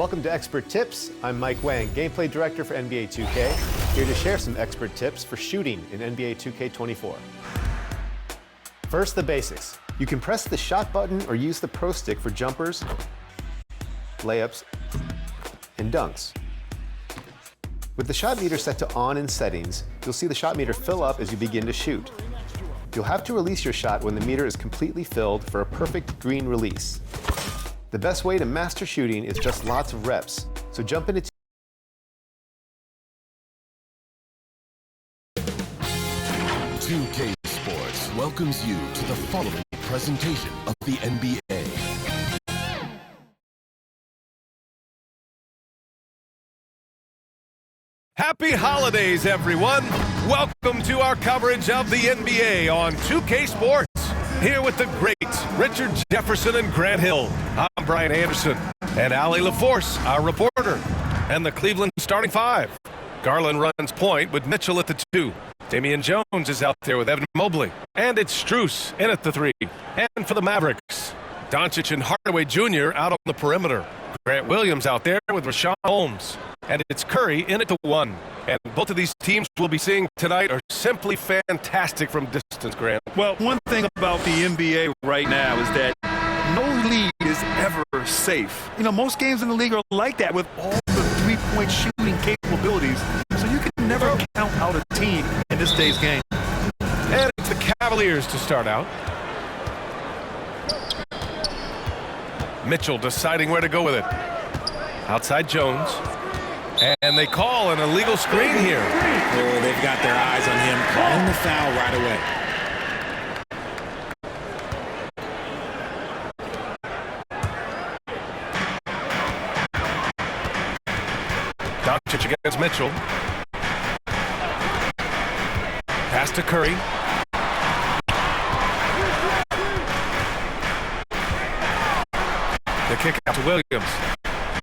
Welcome to Expert Tips. I'm Mike Wang, Gameplay Director for NBA 2K, here to share some expert tips for shooting in NBA 2K24. First, the basics. You can press the shot button or use the Pro Stick for jumpers, layups, and dunks. With the shot meter set to on in settings, you'll see the shot meter fill up as you begin to shoot. You'll have to release your shot when the meter is completely filled for a perfect green release. The best way to master shooting is just lots of reps, so jump into 2K Sports welcomes you to the following presentation of the NBA. Happy holidays, everyone! Welcome to our coverage of the NBA on 2K Sports. Here with the greats, Richard Jefferson and Grant Hill. I'm Brian Anderson, and Allie LaForce, our reporter. And the Cleveland starting five. Garland runs point with Mitchell at the 2. Damian Jones is out there with Evan Mobley. And it's Strus in at the 3. And for the Mavericks, Doncic and Hardaway Jr. out on the perimeter. Grant Williams out there with Rashawn Holmes. And it's Curry in at the 1. And both of these teams we'll be seeing tonight are simply fantastic from distance, Grant. Well, one thing about the NBA right now is that no league is ever safe. You know, most games in the league are like that with all the three-point shooting capabilities. So you can never count out a team in this day's game. And it's the Cavaliers to start out. Mitchell deciding where to go with it. Outside Jones. And they call an illegal screen here. Oh, they've got their eyes on him, calling the foul right away. Doncic against Mitchell. Pass to Curry. The kick out to Williams.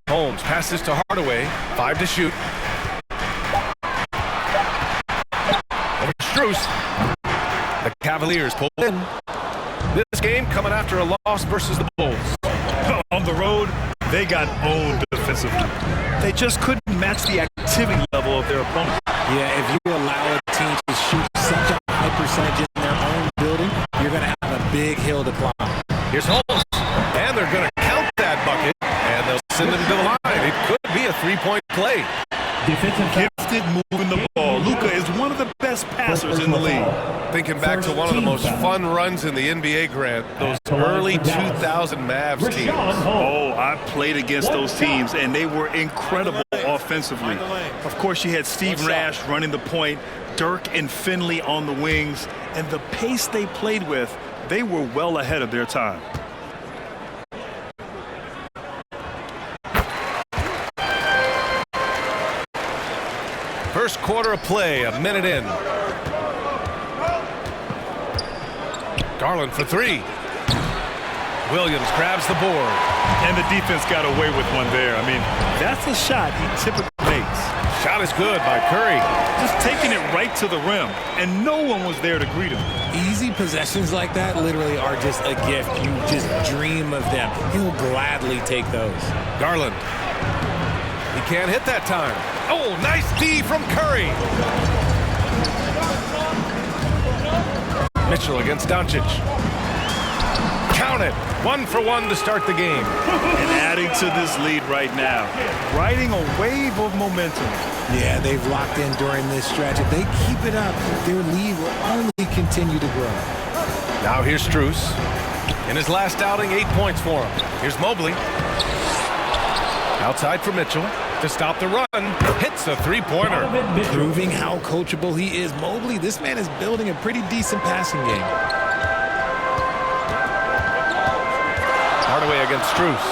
Holmes passes to Hardaway. 5 to shoot. Over to Strus. The Cavaliers pull in. This game coming after a loss versus the Bulls. On the road, they got owned defensively. They just couldn't match the activity level of their opponent. Yeah, if you allow a team to shoot such a high percentage in their own building, you're going to have a big hill to climb. Here's Holmes. And they're going to count that bucket. And they'll send him to the line. It could be a three-point play. Gifted moving the ball. Luka is one of the best passers in the league. Thinking back to one of the most fun runs in the NBA, Grant, those early 2000 Mavs teams. Oh, I played against those teams, and they were incredible offensively. Of course, you had Steve Nash running the point, Dirk and Finley on the wings, and the pace they played with, they were well ahead of their time. First quarter of play, a minute in. Garland for 3. Williams grabs the board. And the defense got away with one there. I mean, that's a shot he typically makes. Shot is good by Curry. Just taking it right to the rim, and no one was there to greet him. Easy possessions like that literally are just a gift. You just dream of them. He'll gladly take those. Garland. He can't hit that time. Oh, nice D from Curry. Mitchell against Doncic. Count it. 1 for 1 to start the game. And adding to this lead right now. Riding a wave of momentum. Yeah, they've locked in during this stretch. If they keep it up, their lead will only continue to grow. Now here's Strus. In his last outing, 8 points for him. Here's Mobley. Outside for Mitchell. To stop the run, hits a three-pointer. Proving how coachable he is. Mobley, this man is building a pretty decent passing game. Hardaway against Strus.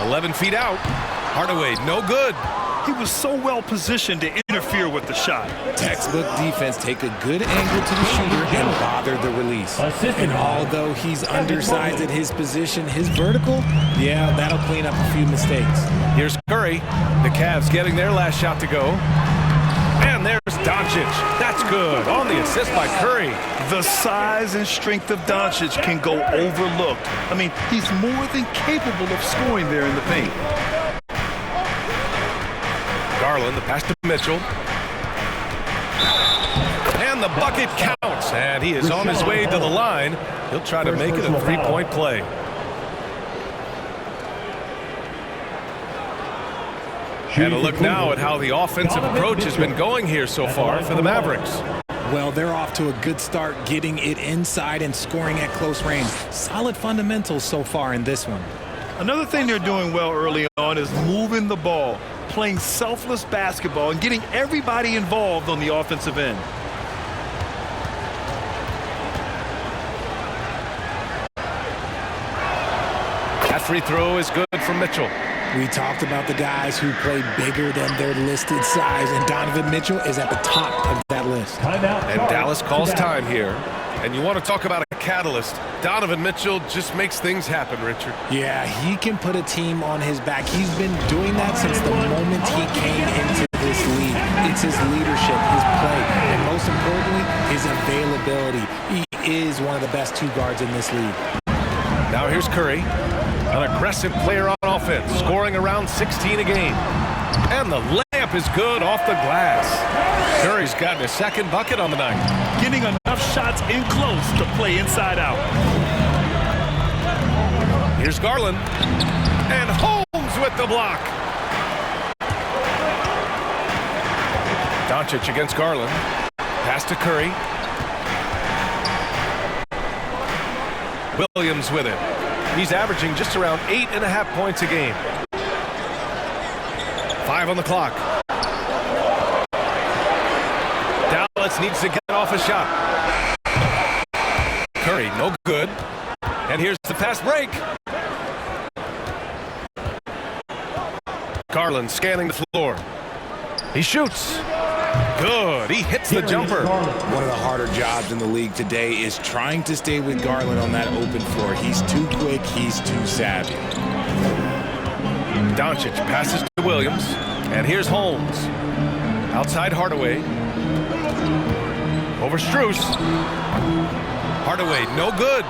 11 feet out. Hardaway, no good. He was so well positioned to interfere with the shot. Textbook defense, take a good angle to the shooter and bother the release. And although he's undersized at his position, his vertical, yeah, that'll clean up a few mistakes. Here's Curry. The Cavs getting their last shot to go. And there's Doncic. That's good. On the assist by Curry. The size and strength of Doncic can go overlooked. I mean, he's more than capable of scoring there in the paint. Garland, the pass to Mitchell. And the bucket counts, and he is on his way to the line. He'll try to make it a three-point play. And a look now at how the offensive approach has been going here so far for the Mavericks. Well, they're off to a good start, getting it inside and scoring at close range. Solid fundamentals so far in this one. Another thing they're doing well early on is moving the ball, playing selfless basketball, and getting everybody involved on the offensive end. That free throw is good from Mitchell. We talked about the guys who play bigger than their listed size, and Donovan Mitchell is at the top of that list. And Dallas calls time here. And you want to talk about a catalyst. Donovan Mitchell just makes things happen, Richard. Yeah, he can put a team on his back. He's been doing that since the moment he came into this league. It's his leadership, his play, and most importantly, his availability. He is one of the best two guards in this league. Now here's Curry. An aggressive player on offense, scoring around 16 a game. And the layup is good off the glass. Curry's gotten a second bucket on the night. Getting enough shots in close to play inside out. Here's Garland. And Holmes with the block. Doncic against Garland. Pass to Curry. Williams with it. He's averaging just around 8.5 points a game. 5 on the clock. Dallas needs to get off a shot. Curry, no good. And here's the fast break. Garland scanning the floor. He shoots. Good. He hits the jumper. One of the harder jobs in the league today is trying to stay with Garland on that open floor. He's too quick. He's too savvy. Doncic passes to Williams. And here's Holmes. Outside Hardaway. Over Strus. Hardaway, no good.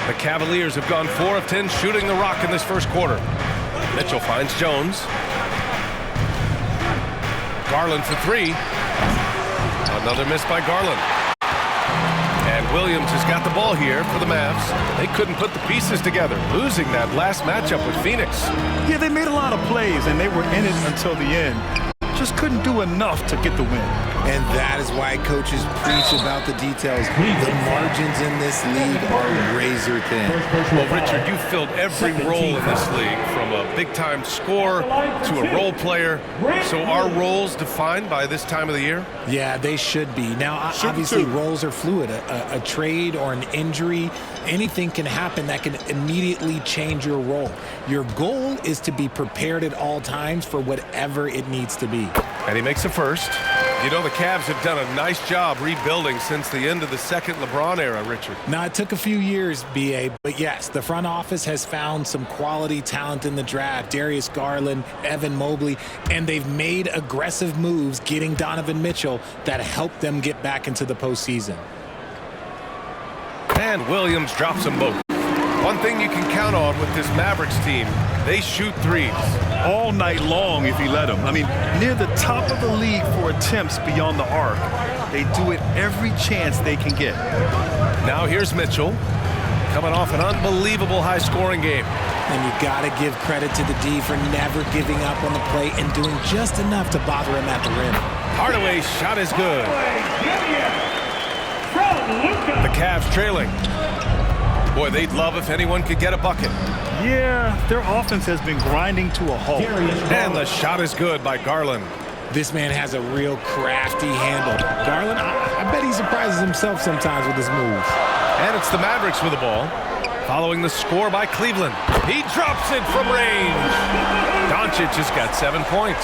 The Cavaliers have gone 4 of 10 shooting the rock in this first quarter. Mitchell finds Jones. Garland for 3. Another miss by Garland. And Williams has got the ball here for the Mavs. They couldn't put the pieces together, losing that last matchup with Phoenix. Yeah, they made a lot of plays, and they were in it until the end. Just couldn't do enough to get the win. And that is why coaches preach about the details. The margins in this league are razor thin. Well, Richard, you filled every role in this league, from a big-time scorer to a role player. So are roles defined by this time of the year? Yeah, they should be. Now, obviously, roles are fluid. A trade or an injury, anything can happen that can immediately change your role. Your goal is to be prepared at all times for whatever it needs to be. And he makes a first. You know, the Cavs have done a nice job rebuilding since the end of the second LeBron era, Richard. Now, it took a few years, B.A., but yes, the front office has found some quality talent in the draft. Darius Garland, Evan Mobley, and they've made aggressive moves getting Donovan Mitchell that helped them get back into the postseason. And Williams drops them both. One thing you can count on with this Mavericks team, they shoot threes. All night long if he let them. I mean, near the top of the league for attempts beyond the arc. They do it every chance they can get. Now here's Mitchell, coming off an unbelievable high-scoring game. And you got to give credit to the D for never giving up on the play and doing just enough to bother him at the rim. Hardaway's shot is good. The Cavs trailing. Boy, they'd love if anyone could get a bucket. Yeah, their offense has been grinding to a halt. And the shot is good by Garland. This man has a real crafty handle. Garland, I bet he surprises himself sometimes with his moves. And it's the Mavericks with the ball, following the score by Cleveland. He drops it from range. Doncic has got 7 points.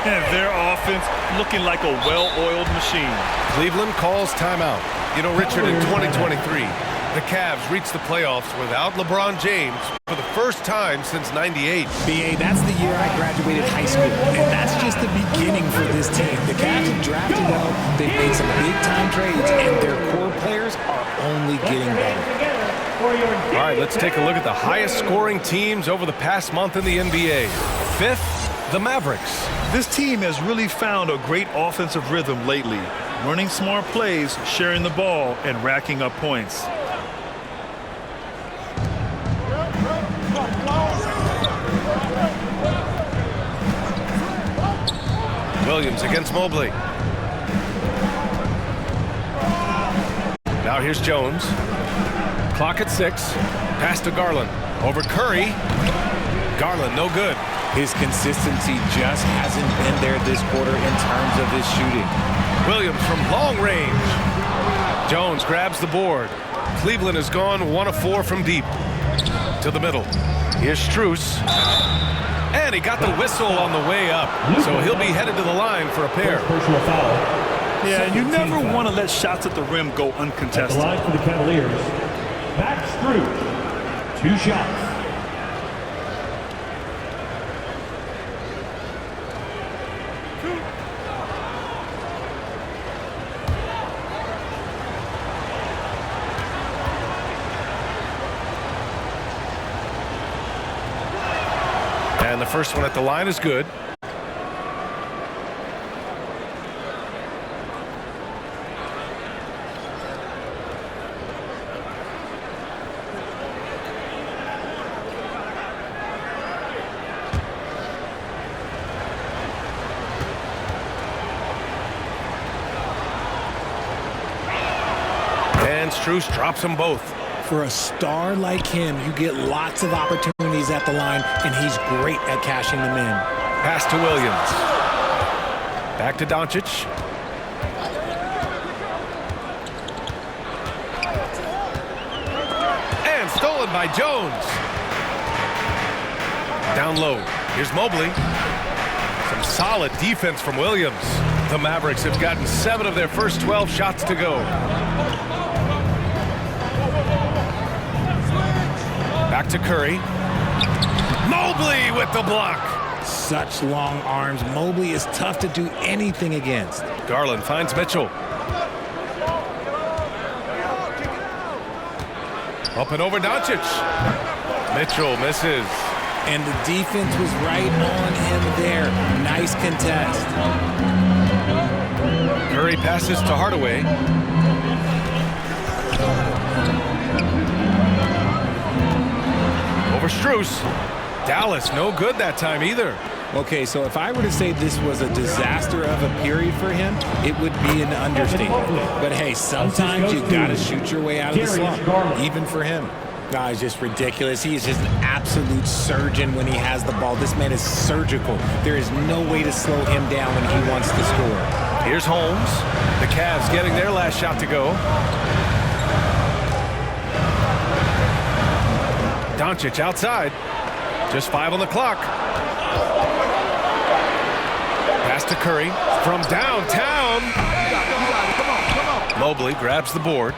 And their offense looking like a well-oiled machine. Cleveland calls timeout. You know, Richard, in 2023, the Cavs reached the playoffs without LeBron James for the first time since '98. B.A., that's the year I graduated high school, and that's just the beginning for this team. The Cavs have drafted well, they've made some big-time trades, and their core players are only getting better. All right, let's take a look at the highest-scoring teams over the past month in the NBA. 5th, the Mavericks. This team has really found a great offensive rhythm lately, running smart plays, sharing the ball, and racking up points. Williams against Mobley. Now here's Jones. Clock at 6. Pass to Garland. Over Curry. Garland, no good. His consistency just hasn't been there this quarter in terms of his shooting. Williams from long range. Jones grabs the board. Cleveland has gone 1 of 4 from deep. To the middle. Here's Strus. And he got the whistle on the way up. So he'll be headed to the line for a pair. Personal foul. Yeah, you never want to let shots at the rim go uncontested. At the line for the Cavaliers, Max Strus, 2 shots. And the first one at the line is good. And Strus drops them both. For a star like him, you get lots of opportunities at the line, and he's great at cashing them in. Pass to Williams. Back to Doncic. And stolen by Jones. Down low. Here's Mobley. Some solid defense from Williams. The Mavericks have gotten 7 of their first 12 shots to go. Back to Curry. Mobley with the block. Such long arms. Mobley is tough to do anything against. Garland finds Mitchell. Up and over Doncic. Mitchell misses. And the defense was right on him there. Nice contest. Curry passes to Hardaway. Over Strus. Dallas, no good that time either. Okay, so if I were to say this was a disaster of a period for him, it would be an understatement. But hey, sometimes you gotta shoot your way out of the slump, even for him. No, it's just ridiculous. He is just an absolute surgeon when he has the ball. This man is surgical. There is no way to slow him down when he wants to score. Here's Holmes. The Cavs getting their last shot to go. Doncic outside. Just 5 on the clock. Pass to Curry from downtown. Mobley grabs the board.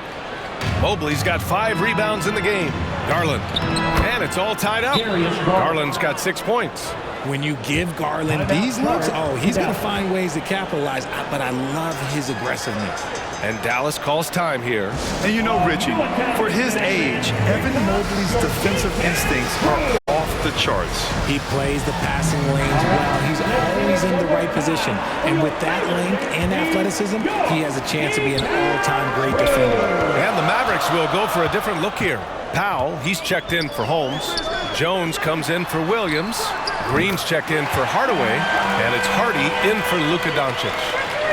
Mobley's got 5 rebounds in the game. Garland. And it's all tied up. Garland's got 6 points. When you give Garland these looks, oh, he's going to find ways to capitalize. But I love his aggressiveness. And Dallas calls time here. And you know, Richie, for his age, Evan Mobley's defensive instincts are off the charts. He plays the passing lanes well. He's always in the right position. And with that length and athleticism, he has a chance to be an all-time great defender. And the Mavericks will go for a different look here. Powell, he's checked in for Holmes. Jones comes in for Williams. Green's checked in for Hardaway. And it's Hardy in for Luka Doncic.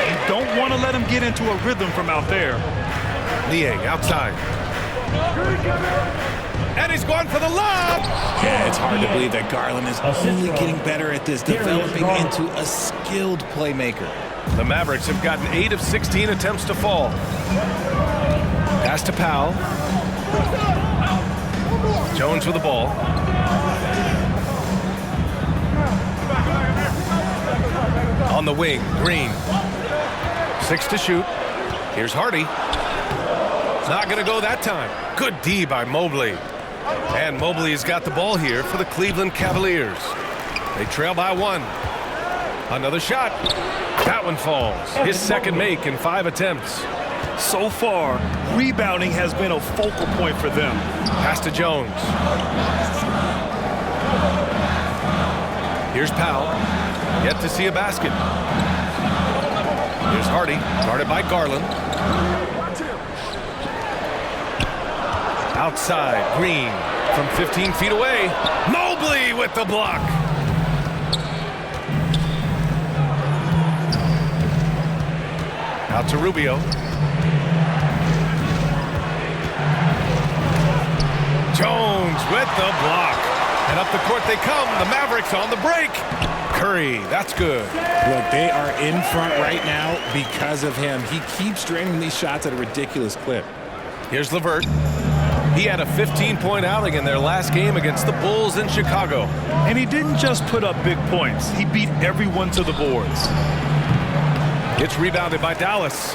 You don't want to let him get into a rhythm from out there. Niang outside. And he's going for the lob. Yeah, it's hard to believe that Garland is only getting better at this, developing into a skilled playmaker. The Mavericks have gotten 8 of 16 attempts to fall. Pass to Powell. Jones with the ball. On the wing, Green. 6 to shoot. Here's Hardy. Not going to go that time. Good D by Mobley. And Mobley's got the ball here for the Cleveland Cavaliers. They trail by 1. Another shot. That one falls. His second make in 5 attempts. So far, rebounding has been a focal point for them. Pass to Jones. Here's Powell. Yet to see a basket. Here's Hardy, guarded by Garland. Outside, Green from 15 feet away. Mobley with the block. Out to Rubio. Jones with the block. And up the court they come. The Mavericks on the break. Curry, that's good. Look, they are in front right now because of him. He keeps draining these shots at a ridiculous clip. Here's LeVert. He had a 15-point outing in their last game against the Bulls in Chicago. And he didn't just put up big points. He beat everyone to the boards. It's rebounded by Dallas.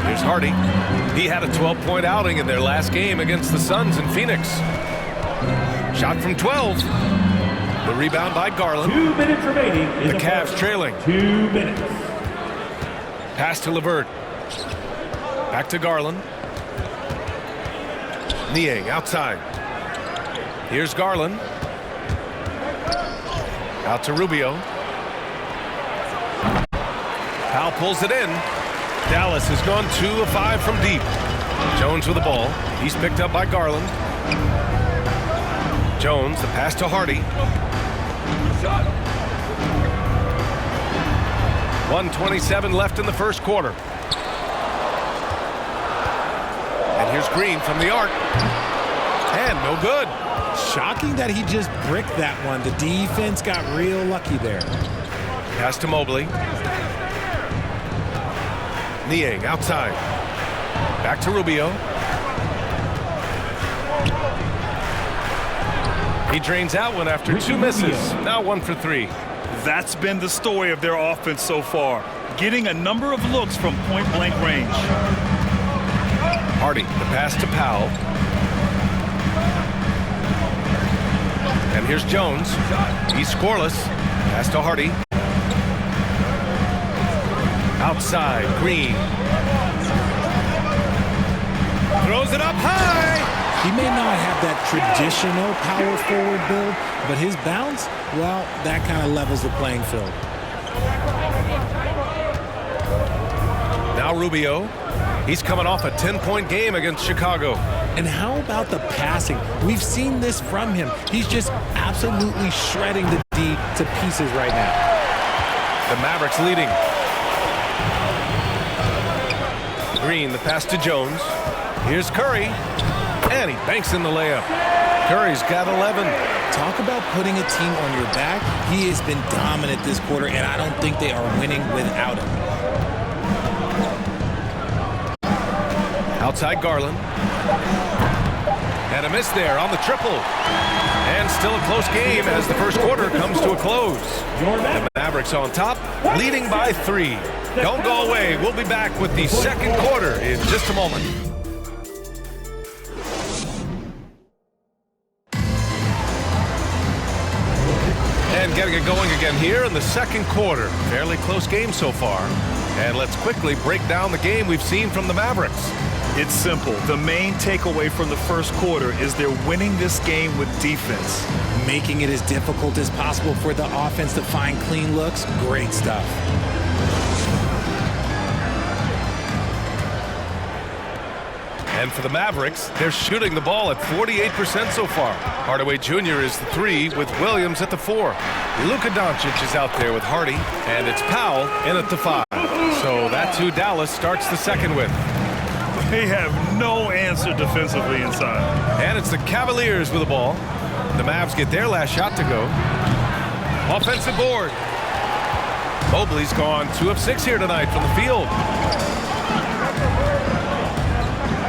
Here's Hardy. He had a 12-point outing in their last game against the Suns in Phoenix. Shot from 12. The rebound by Garland. 2 minutes remaining. The Cavs trailing. 2 minutes. Pass to LeVert. Back to Garland. Niang outside. Here's Garland. Out to Rubio. Powell pulls it in. Dallas has gone 2 of 5 from deep. Jones with the ball. He's picked up by Garland. Jones, the pass to Hardy. 1:27 left in the first quarter. And here's Green from the arc. And no good. Shocking that he just bricked that one. The defense got real lucky there. Pass to Mobley. Niang outside. Back to Rubio. He drains out one after 2 misses. Now 1 for 3. That's been the story of their offense so far. Getting a number of looks from point-blank range. Hardy, the pass to Powell. And here's Jones. He's scoreless. Pass to Hardy. Outside, Green. Throws it up high. He may not have that traditional power forward build, but his bounce, well, that kind of levels the playing field. Now Rubio. He's coming off a 10-point game against Chicago. And how about the passing? We've seen this from him. He's just absolutely shredding the D to pieces right now. The Mavericks leading. Green, the pass to Jones. Here's Curry. And he banks in the layup. Curry's got 11. Talk about putting a team on your back. He has been dominant this quarter, and I don't think they are winning without him. Outside Garland. And a miss there on the triple. And still a close game as the first quarter comes to a close. The Mavericks on top, leading by 3. Don't go away. We'll be back with the second quarter in just a moment. And getting it going again here in the second quarter. Fairly close game so far. And let's quickly break down the game we've seen from the Mavericks. It's simple. The main takeaway from the first quarter is they're winning this game with defense. Making it as difficult as possible for the offense to find clean looks. Great stuff. And for the Mavericks, they're shooting the ball at 48% so far. Hardaway Jr. is the 3 with Williams at the 4. Luka Doncic is out there with Hardy, and it's Powell in at the 5. So that's who Dallas starts the second with. They have no answer defensively inside. And it's the Cavaliers with the ball. The Mavs get their last shot to go. Offensive board. Mobley's gone 2 of 6 here tonight from the field.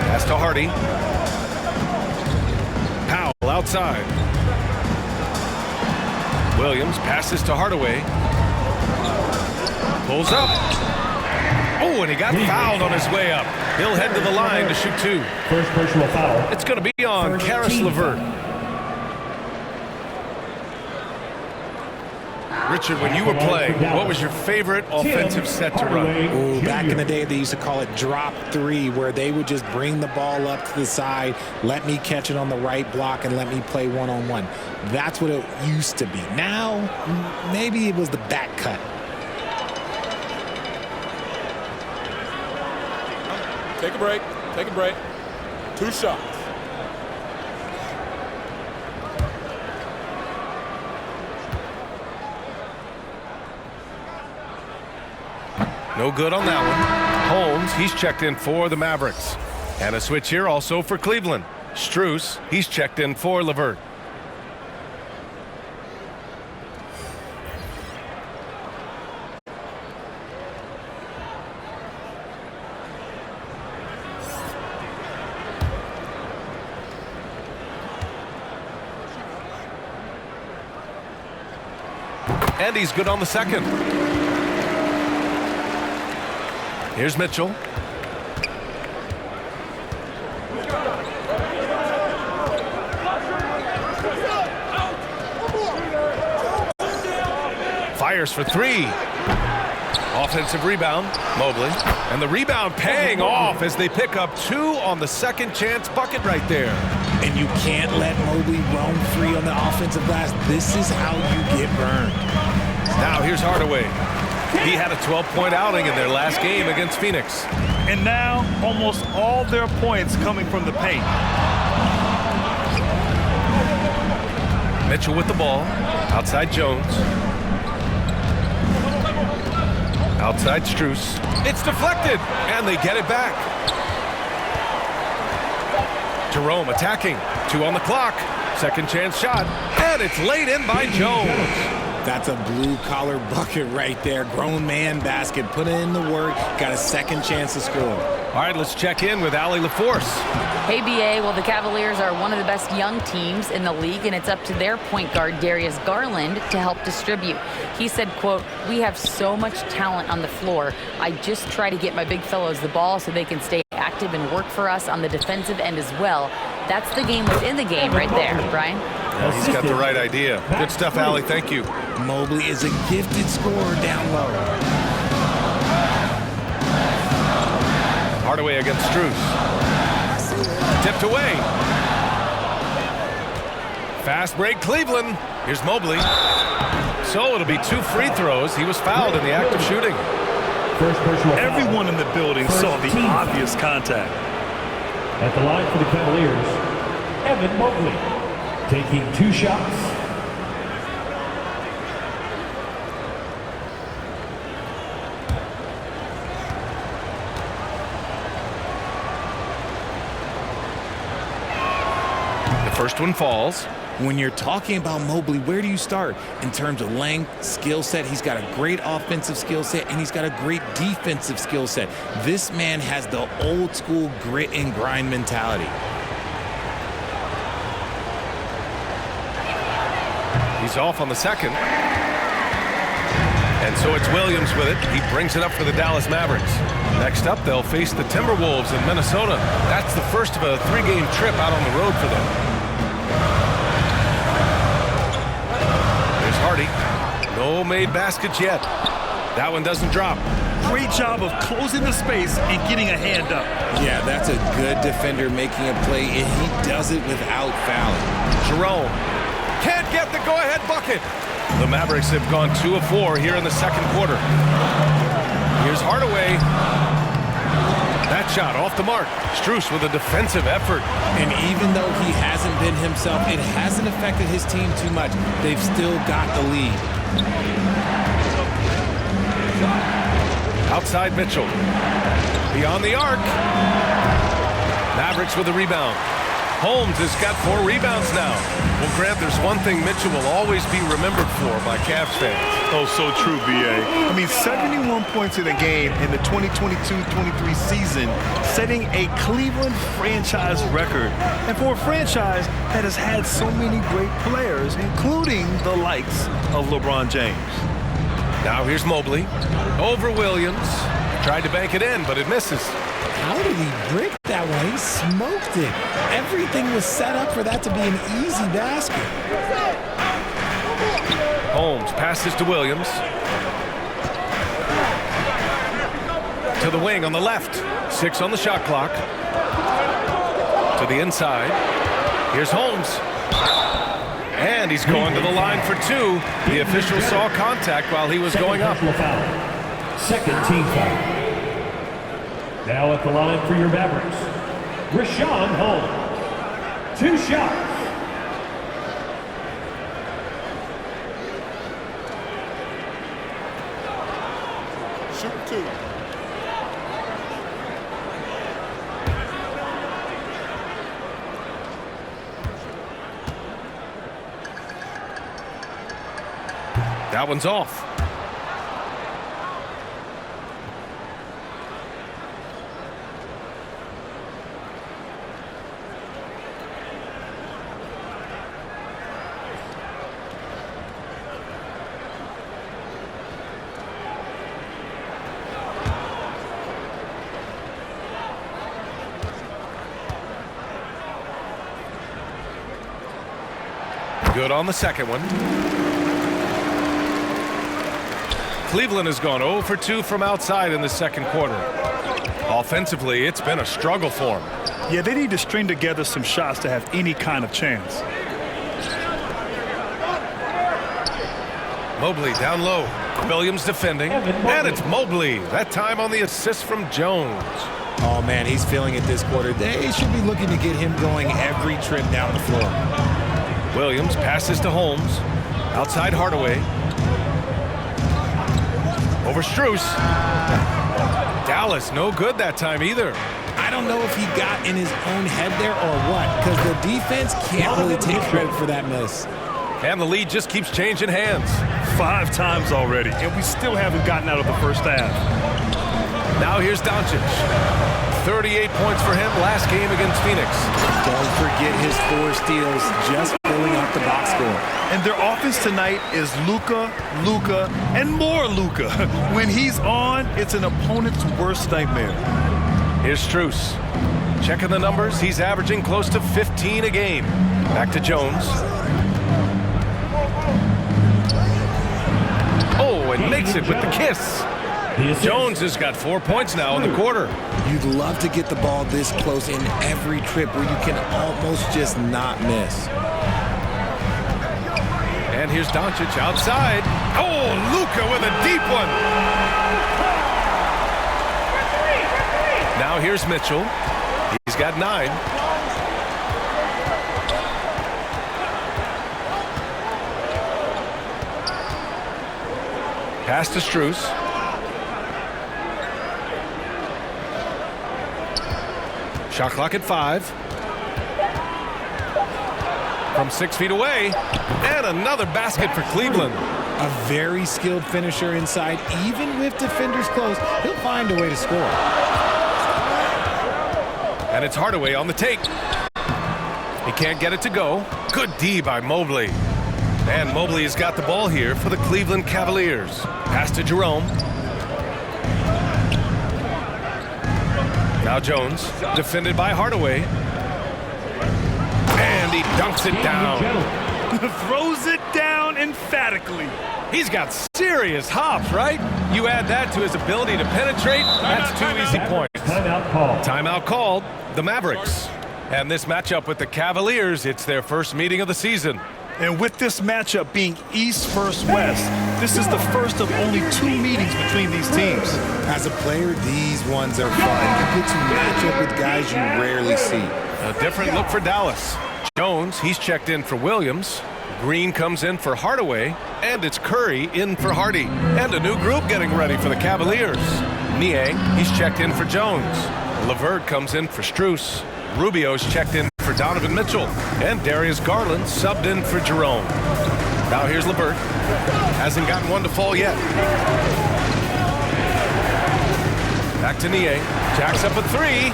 Pass to Hardy. Powell outside. Williams passes to Hardaway. Pulls up. Oh, and he got fouled on his way up. He'll head to the line to shoot 2. First personal foul. It's going to be on Karis LeVert. Richard, when you were playing, what was your favorite offensive set to run? Ooh, back in the day, they used to call it drop three, where they would just bring the ball up to the side, let me catch it on the right block, and let me play one-on-one. That's what it used to be. Now, maybe it was the back cut. Take a break. Take a break. 2 shots. No good on that one. Holmes, he's checked in for the Mavericks. And a switch here also for Cleveland. Strus, he's checked in for LeVert. And he's good on the second. Here's Mitchell. Fires for 3. Offensive rebound, Mobley. And the rebound paying off as they pick up 2 on the second chance bucket right there. And you can't let Mobley roam free on the offensive glass. This is how you get burned. Now here's Hardaway. He had a 12-point outing in their last game against Phoenix. And now almost all their points coming from the paint. Mitchell with the ball. Outside Jones. Outside Strus. It's deflected, and they get it back. Jerome attacking. 2 on the clock. Second chance shot, and it's laid in by Jones. That's a blue-collar bucket right there. Grown man basket. Put in the work. Got a second chance to score. All right, let's check in with Allie LaForce. Hey, BA. Well, the Cavaliers are one of the best young teams in the league, and it's up to their point guard, Darius Garland, to help distribute. He said, quote, "We have so much talent on the floor. I just try to get my big fellows the ball so they can stay active and work for us on the defensive end as well." That's the game within the game right there, Brian. Yeah, he's got the right idea. Good stuff, Allie. Thank you. Mobley is a gifted scorer down low. Hardaway against Strus. Tipped away. Fast break, Cleveland. Here's Mobley. So it'll be 2 free throws. He was fouled in the act of shooting. Everyone in the building saw the obvious contact. At the line for the Cavaliers, Evan Mobley, taking 2 shots. The first one falls. When you're talking about Mobley, where do you start? In terms of length, skill set, he's got a great offensive skill set, and he's got a great defensive skill set. This man has the old school grit and grind mentality. He's off on the second. And so it's Williams with it. He brings it up for the Dallas Mavericks. Next up, they'll face the Timberwolves in Minnesota. That's the first of a 3-game trip out on the road for them. Hardy. No made baskets yet. That one doesn't drop. Great job of closing the space and getting a hand up. Yeah, that's a good defender making a play, and he does it without fouling. Jerome can't get the go-ahead bucket. The Mavericks have gone 2 of 4 here in the second quarter. Here's Hardaway. That shot off the mark. Strus with a defensive effort. And even though he hasn't been himself, it hasn't affected his team too much. They've still got the lead. Outside Mitchell. Beyond the arc. Mavericks with a rebound. Holmes has got 4 rebounds now. Well, Grant, there's one thing Mitchell will always be remembered for by Cavs fans. Oh, so true, B.A. I mean, 71 points in a game in the 2022-23 season, setting a Cleveland franchise record. And for a franchise that has had so many great players, including the likes of LeBron James. Now here's Mobley. Over Williams. Tried to bank it in, but it misses. How did he brick that one? He smoked it. Everything was set up for that to be an easy basket. Holmes passes to Williams. To the wing on the left. 6 on the shot clock. To the inside. Here's Holmes. And he's going to the line for 2. The official saw contact while he was going up. Second team foul. Now at the line for your Mavericks, Rashawn Holmes. 2 shots. Shoot 2. That one's off. Good on the second one. Cleveland has gone 0 for 2 from outside in the second quarter. Offensively, it's been a struggle for them. Yeah, they need to string together some shots to have any kind of chance. Mobley down low. Williams defending. And it's Mobley. That time on the assist from Jones. Oh, man, he's feeling it this quarter. They should be looking to get him going every trip down the floor. Williams passes to Holmes. Outside Hardaway. Over Strus. Dallas, no good that time either. I don't know if he got in his own head there or what, because the defense can't really take credit for that miss. And the lead just keeps changing hands. 5 times already, and we still haven't gotten out of the first half. Now here's Doncic. 38 points for him last game against Phoenix. Don't forget his 4 steals, just filling up the box score. And their offense tonight is Luka, and more Luka. When he's on, it's an opponent's worst nightmare. Here's Strus. Checking the numbers, he's averaging close to 15 a game. Back to Jones. Oh, and makes it with the kiss. Jones has got 4 points now in the quarter. You'd love to get the ball this close in every trip where you can almost just not miss. And here's Doncic outside. Oh, Luka with a deep one. Now here's Mitchell. He's got 9. Pass to Strus. Shot clock at 5. From 6 feet away. And another basket for Cleveland. A very skilled finisher inside. Even with defenders close, he'll find a way to score. And it's Hardaway on the take. He can't get it to go. Good D by Mobley. And Mobley has got the ball here for the Cleveland Cavaliers. Pass to Jerome. Now Jones, defended by Hardaway. And he dunks it down. Throws it down emphatically. He's got serious hops, right? You add that to his ability to penetrate, that's 2 easy points. Timeout called. Timeout called, the Mavericks. And this matchup with the Cavaliers, it's their first meeting of the season. And with this matchup being East versus West, this is the first of only 2 meetings between these teams. As a player, these ones are fun. You get to match up with guys you rarely see. A different look for Dallas. Jones, he's checked in for Williams. Green comes in for Hardaway. And it's Curry in for Hardy. And a new group getting ready for the Cavaliers. Niang, he's checked in for Jones. LeVert comes in for Strus. Rubio's checked in for Donovan Mitchell. And Darius Garland subbed in for Jerome. Now here's LeVert. Hasn't gotten one to fall yet. Back to Niang. Jacks up a 3.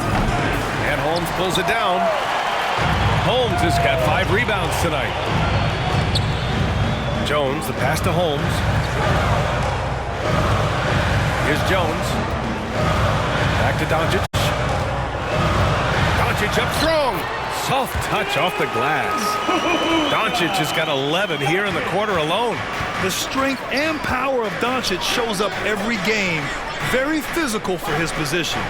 And Holmes pulls it down. Holmes has got 5 rebounds tonight. Jones, the pass to Holmes. Here's Jones. Back to Doncic. Doncic up strong. soft touch off the glass. Doncic has got 11 here in the quarter alone. The strength and power of Doncic shows up every game. Very physical for his position.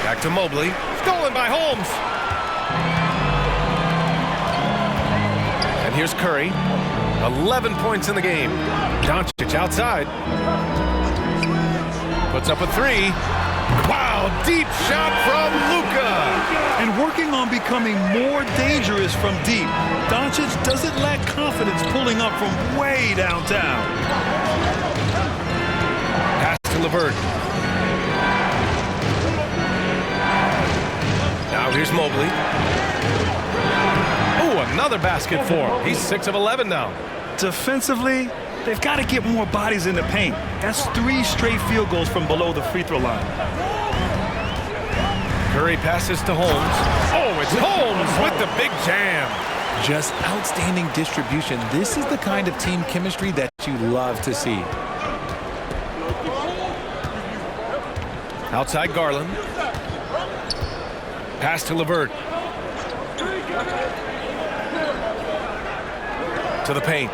Back to Mobley. Stolen by Holmes. And here's Curry. 11 points in the game. Doncic outside. Puts up a three. Wow, deep shot from Luka. And working on becoming more dangerous from deep. Doncic doesn't lack confidence pulling up from way downtown. Pass to LeVert. Now here's Mobley. Oh, another basket for him. He's 6 of 11 now. Defensively, they've got to get more bodies in the paint. That's 3 straight field goals from below the free throw line. Curry passes to Holmes. Oh, it's Holmes with the big jam. Just outstanding distribution. This is the kind of team chemistry that you love to see. Outside Garland. Pass to LeVert. To the paint.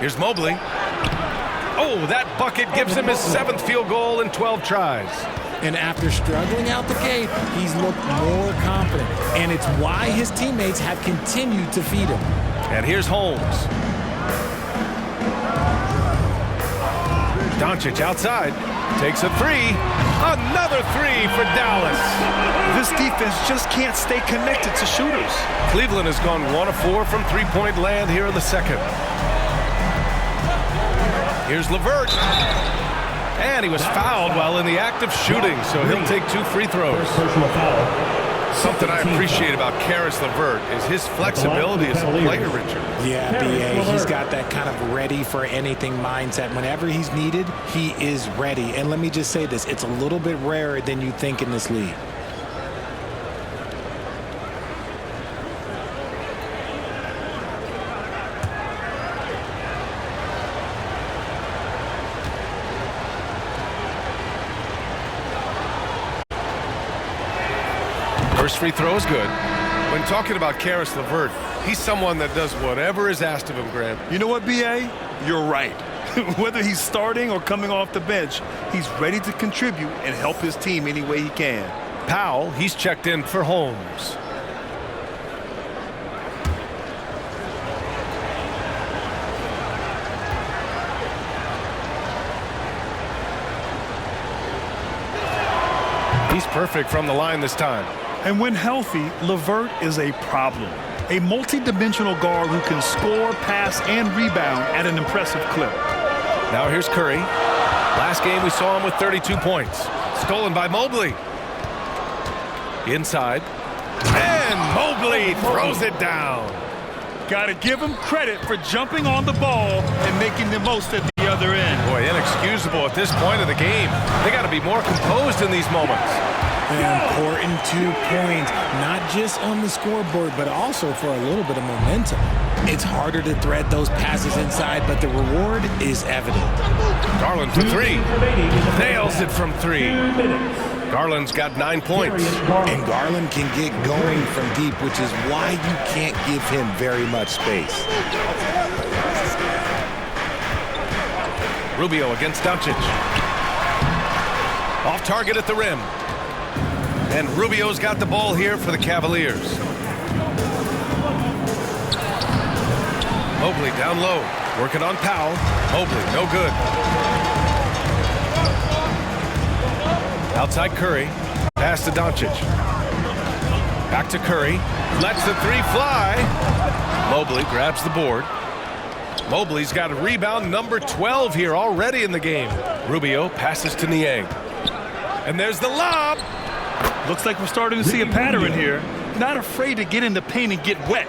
Here's Mobley. Oh, that bucket gives him his 7th field goal in 12 tries. And after struggling out the gate, he's looked more confident. And it's why his teammates have continued to feed him. And here's Holmes. Doncic outside. Takes a three. Another three for Dallas. This defense just can't stay connected to shooters. Cleveland has gone 1 of 4 from three-point land here in the second. Here's LeVert. And he was fouled while in the act of shooting, so he'll take 2 free throws. Personal foul. Something I appreciate about Karis LeVert is his flexibility as a player, Richard. Yeah, B.A., he's got that kind of ready-for-anything mindset. Whenever he's needed, he is ready. And let me just say this, it's a little bit rarer than you think in this league. First free throw is good. When talking about Karis LeVert, he's someone that does whatever is asked of him, Grant. You know what, B.A.? You're right. Whether he's starting or coming off the bench, he's ready to contribute and help his team any way he can. Powell, he's checked in for Holmes. He's perfect from the line this time. And when healthy, LeVert is a problem. A multi-dimensional guard who can score, pass, and rebound at an impressive clip. Now here's Curry. Last game we saw him with 32 points. Stolen by Mobley. Inside. And Mobley throws it down. Got to give him credit for jumping on the ball and making the most at the other end. Boy, inexcusable at this point of the game. They got to be more composed in these moments. An important 2 points, not just on the scoreboard, but also for a little bit of momentum. It's harder to thread those passes inside, but the reward is evident. Garland for 3. Nails it from 3. Garland's got 9 points. And Garland can get going from deep, which is why you can't give him very much space. Rubio against Doncic. Off target at the rim. And Rubio's got the ball here for the Cavaliers. Mobley down low. Working on Powell. Mobley, no good. Outside Curry. Pass to Doncic. Back to Curry. Lets the 3 fly. Mobley grabs the board. Mobley's got a rebound number 12 here already in the game. Rubio passes to Niang. And there's the lob. Looks like we're starting to see a pattern here. Not afraid to get in the paint and get wet.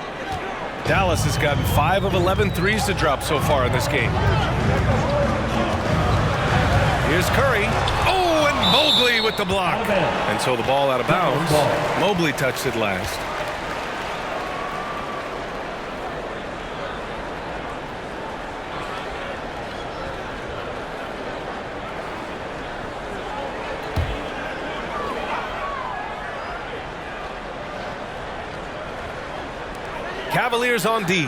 Dallas has gotten 5 of 11 threes to drop so far in this game. Here's Curry. Oh, and Mobley with the block. And so the ball out of bounds. Mobley touched it last. Cavaliers on D.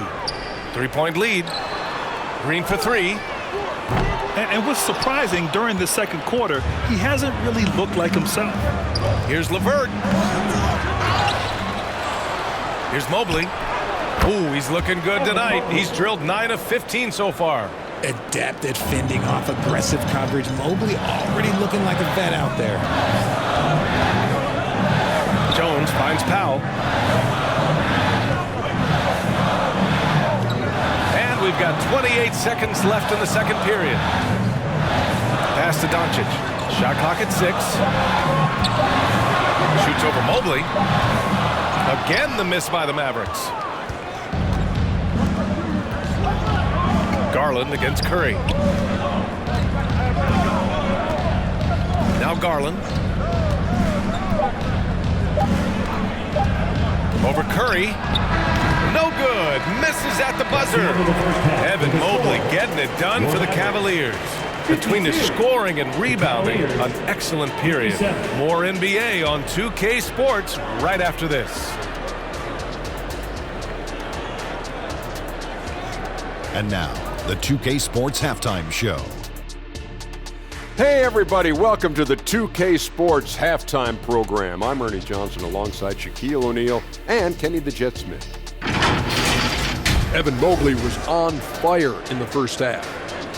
3-point lead. Green for three. And what's surprising, during the second quarter, he hasn't really looked like himself. Here's LeVert. Here's Mobley. Ooh, he's looking good tonight. He's drilled 9 of 15 so far. Adept at fending off aggressive coverage. Mobley already looking like a vet out there. Jones finds Powell. And we've got 28 seconds left in the second period. Pass to Doncic. Shot clock at 6. Shoots over Mobley. Again, the miss by the Mavericks. Garland against Curry. Now Garland. Over Curry. No good. Misses at the buzzer. Evan Mobley getting it done for the Cavaliers. Between the scoring and rebounding, an excellent period. More NBA on 2K Sports right after this. And now, the 2K Sports Halftime Show. Hey everybody, welcome to the 2K Sports Halftime Program. I'm Ernie Johnson alongside Shaquille O'Neal and Kenny the Jet Smith. Evan Mobley was on fire in the first half.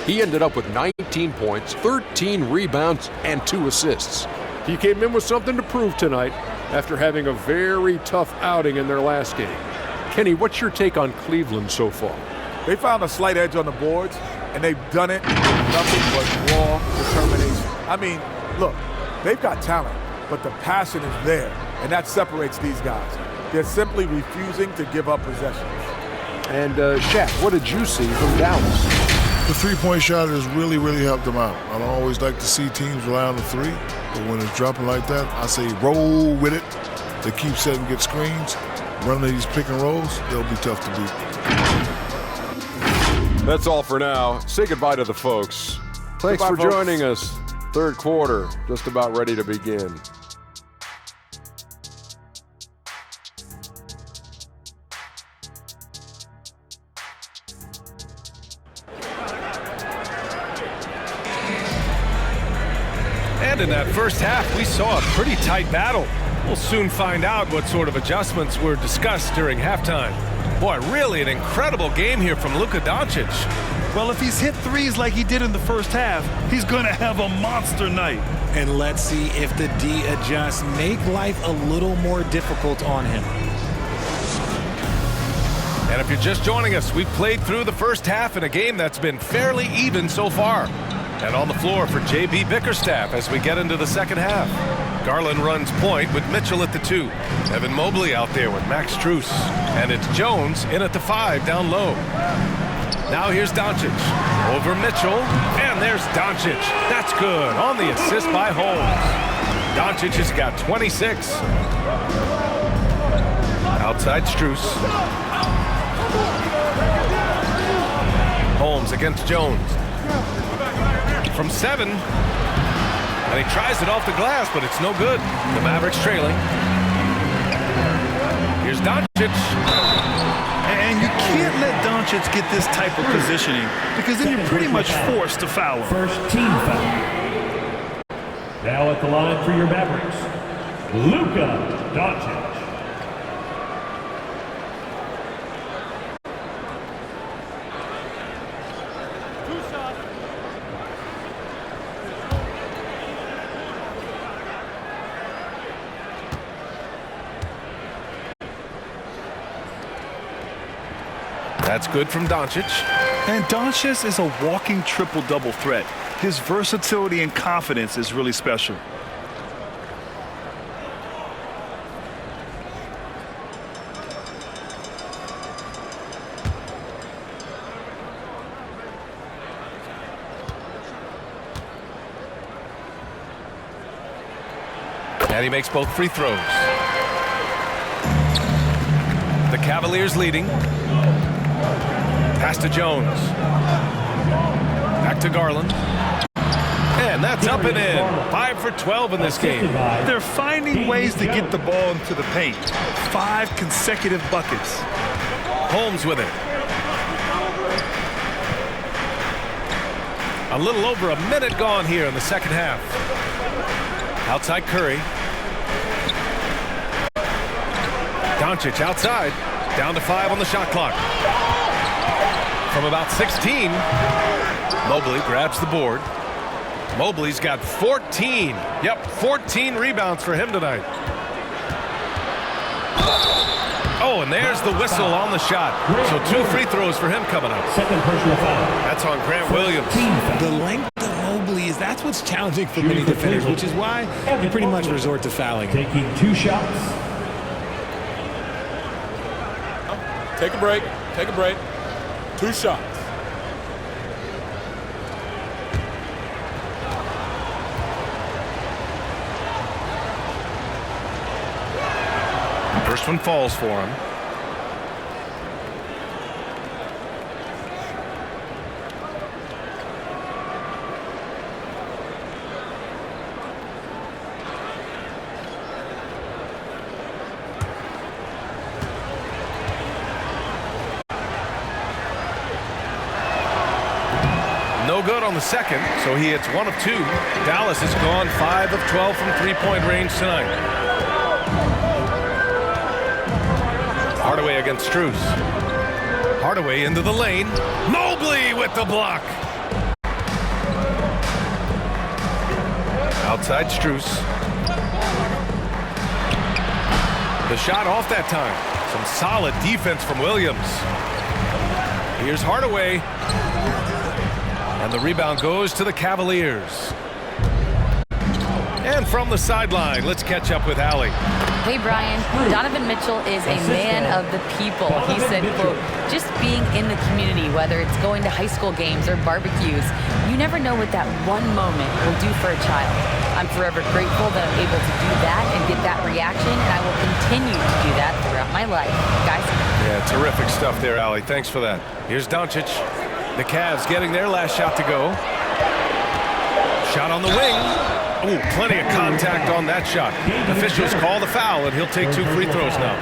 He ended up with 19 points, 13 rebounds, and 2 assists. He came in with something to prove tonight after having a very tough outing in their last game. Kenny, what's your take on Cleveland so far? They found a slight edge on the boards, and they've done it with nothing but raw determination. I mean, look, they've got talent, but the passion is there, and that separates these guys. They're simply refusing to give up possessions. And Shaq, what did you see from Dallas? The three-point shot has really, really helped them out. I don't always like to see teams rely on the three, but when it's dropping like that, I say roll with it. They keep setting, get screens, running these pick and rolls, they'll be tough to beat. That's all for now. Say goodbye to the folks. Thanks for joining us. Third quarter, just about ready to begin. And in that first half, we saw a pretty tight battle. We'll soon find out what sort of adjustments were discussed during halftime. Boy, really an incredible game here from Luka Doncic. Well, if he's hit threes like he did in the first half, he's going to have a monster night. And let's see if the D adjusts, make life a little more difficult on him. And if you're just joining us, we've played through the first half in a game that's been fairly even so far. And on the floor for J.B. Bickerstaff as we get into the second half. Garland runs point with Mitchell at the 2. Evan Mobley out there with Max Strus. And it's Jones in at the 5 down low. Now here's Doncic. Over Mitchell. And there's Doncic. That's good on the assist by Holmes. Doncic has got 26. Outside Strus. Holmes against Jones. From 7. And he tries it off the glass, but it's no good. The Mavericks trailing. Here's Doncic. And you can't let Doncic get this type of positioning because then you're pretty much forced to foul him. First team foul. Now at the line for your Mavericks, Luka Doncic. That's good from Doncic. And Doncic is a walking triple-double threat. His versatility and confidence is really special. And he makes both free throws. The Cavaliers leading. Pass to Jones. Back to Garland. And that's up and in. 5 for 12 in this game. They're finding ways to get the ball into the paint. 5 consecutive buckets. Holmes with it. A little over a minute gone here in the second half. Outside Curry. Doncic outside. Down to 5 on the shot clock. From about 16, Mobley grabs the board. Mobley's got 14. Yep, 14 rebounds for him tonight. Oh, and there's the whistle on the shot. So 2 free throws for him coming up. Second personal foul. That's on Grant Williams. The length of Mobley that's what's challenging for many defenders, which is why you pretty much resort to fouling. Taking 2 shots. Take a break. Take a break. 2 shots. First one falls for him. No good on the second, so he hits 1 of 2. Dallas has gone 5 of 12 from three-point range tonight. Hardaway against Strus. Hardaway into the lane. Mobley with the block. Outside Strus. The shot off that time. Some solid defense from Williams. Here's Hardaway. And the rebound goes to the Cavaliers. And from the sideline, let's catch up with Allie. Hey, Brian. Donovan Mitchell is a man of the people. He said, quote, just being in the community, whether it's going to high school games or barbecues, you never know what that one moment will do for a child. I'm forever grateful that I'm able to do that and get that reaction, and I will continue to do that throughout my life. Guys? Yeah, terrific stuff there, Allie. Thanks for that. Here's Doncic. The Cavs getting their last shot to go. Shot on the wing. Ooh, plenty of contact on that shot. Officials call the foul, and he'll take 2 free throws now.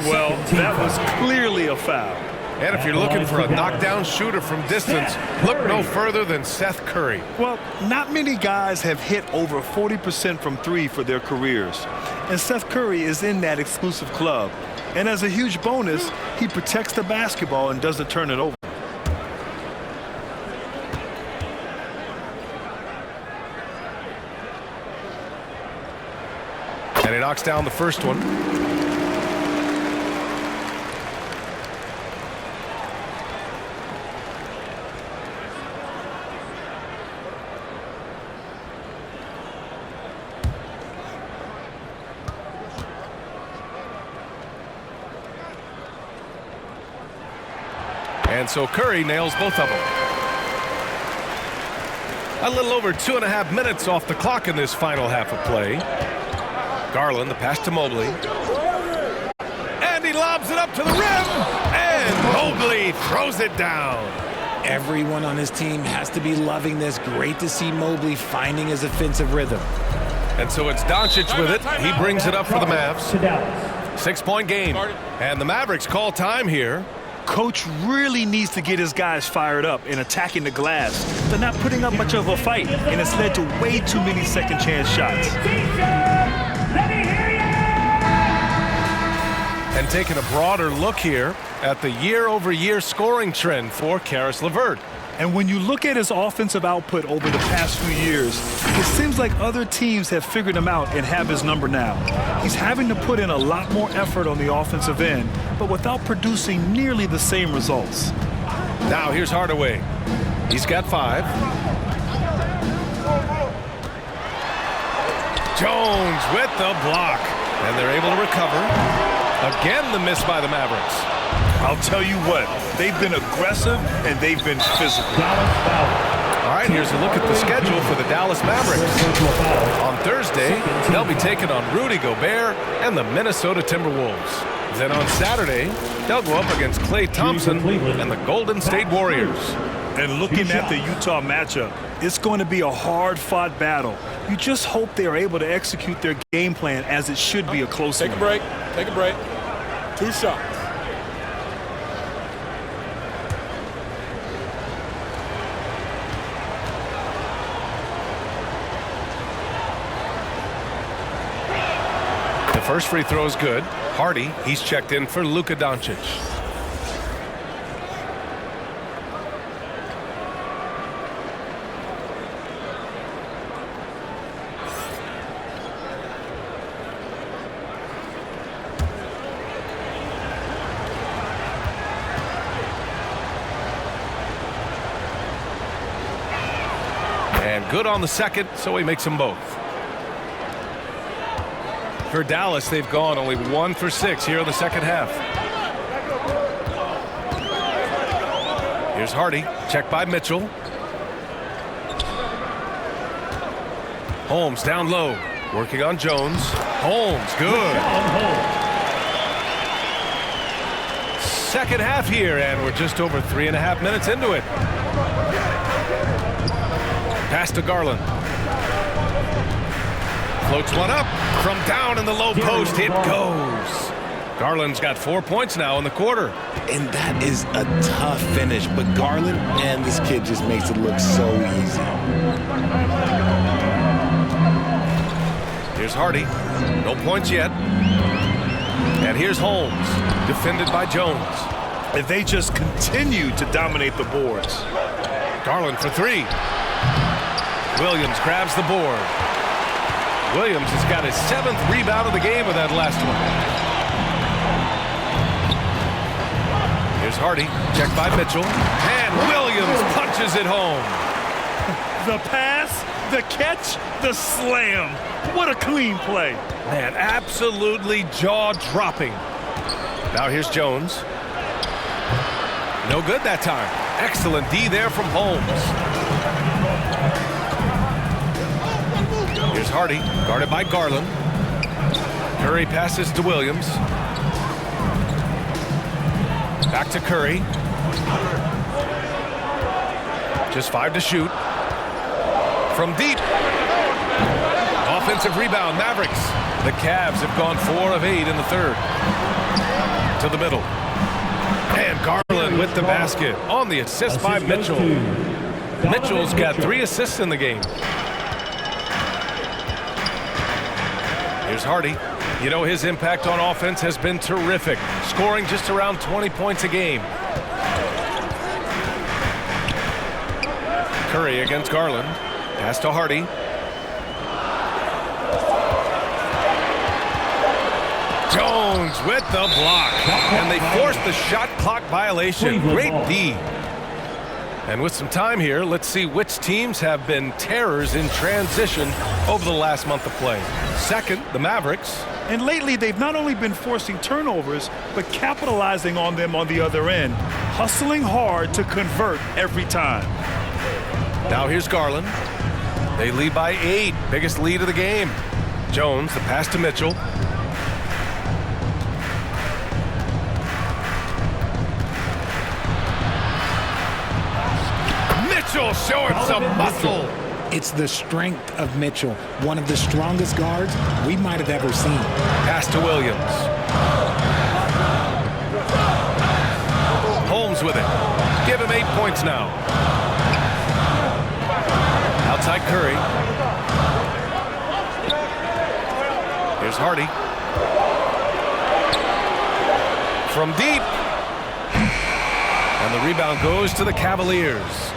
Well, that was clearly a foul. And if you're looking for a knockdown shooter from distance, look no further than Seth Curry. Well, not many guys have hit over 40% from 3 for their careers. And Seth Curry is in that exclusive club. And as a huge bonus, he protects the basketball and doesn't turn it over. And he knocks down the first one. And so Curry nails both of them. A little over 2.5 minutes off the clock in this final half of play. Garland, the pass to Mobley. And he lobs it up to the rim. And Mobley throws it down. Everyone on his team has to be loving this. Great to see Mobley finding his offensive rhythm. And so it's Doncic with it. He brings it up for the Mavs. 6-point game. And the Mavericks call time here. Coach really needs to get his guys fired up in attacking the glass. They're not putting up much of a fight, and it's led to way too many second chance shots. And taking a broader look here at the year-over-year scoring trend for Caris LeVert. And when you look at his offensive output over the past few years, it seems like other teams have figured him out and have his number now. He's having to put in a lot more effort on the offensive end, but without producing nearly the same results. Now here's Hardaway. He's got 5. Jones with the block. And they're able to recover. Again, the miss by the Mavericks. I'll tell you what, they've been aggressive and they've been physical. All right, here's a look at the schedule for the Dallas Mavericks. On Thursday, they'll be taking on Rudy Gobert and the Minnesota Timberwolves. Then on Saturday, they'll go up against Klay Thompson and the Golden State Warriors. And looking at the Utah matchup, it's going to be a hard-fought battle. You just hope they are able to execute their game plan as it should be a close one. Take a break. Take a break. 2 shots. First free throw is good. Hardy, he's checked in for Luka Doncic. And good on the second, so he makes them both. For Dallas, they've gone only 1 for 6 here in the second half. Here's Hardy, checked by Mitchell. Holmes down low, working on Jones. Holmes, good. Second half here, and we're just over 3.5 minutes into it. Pass to Garland. Floats one up from down in the low post. It goes. Garland's got 4 points now in the quarter. And that is a tough finish. But Garland, man, this kid just makes it look so easy. Here's Hardy. No points yet. And here's Holmes, defended by Jones. And they just continue to dominate the boards. Garland for 3. Williams grabs the board. Williams has got his 7th rebound of the game with that last one. Here's Hardy, checked by Mitchell. And Williams punches it home. The pass, the catch, the slam. What a clean play. Man, absolutely jaw-dropping. Now here's Jones. No good that time. Excellent D there from Holmes. Here's Hardy, guarded by Garland. Curry passes to Williams. Back to Curry. Just 5 to shoot. From deep. Offensive rebound, Mavericks. The Cavs have gone 4 of 8 in the third. To the middle. And Garland with the basket on the assist by Mitchell. Mitchell's got 3 assists in the game. Here's Hardy. You know, his impact on offense has been terrific, scoring just around 20 points a game. Curry against Garland. Pass to Hardy. Jones with the block. And they forced the shot clock violation. Great D. And with some time here, let's see which teams have been terrors in transition over the last month of play. Second, the Mavericks. And lately, they've not only been forcing turnovers, but capitalizing on them on the other end, hustling hard to convert every time. Now here's Garland. They lead by 8, biggest lead of the game. Jones, the pass to Mitchell. Mitchell showing some muscle. It's the strength of Mitchell, one of the strongest guards we might have ever seen. Pass to Williams. Holmes with it. Give him 8 points now. Outside Curry. Here's Hardy. From deep. And the rebound goes to the Cavaliers.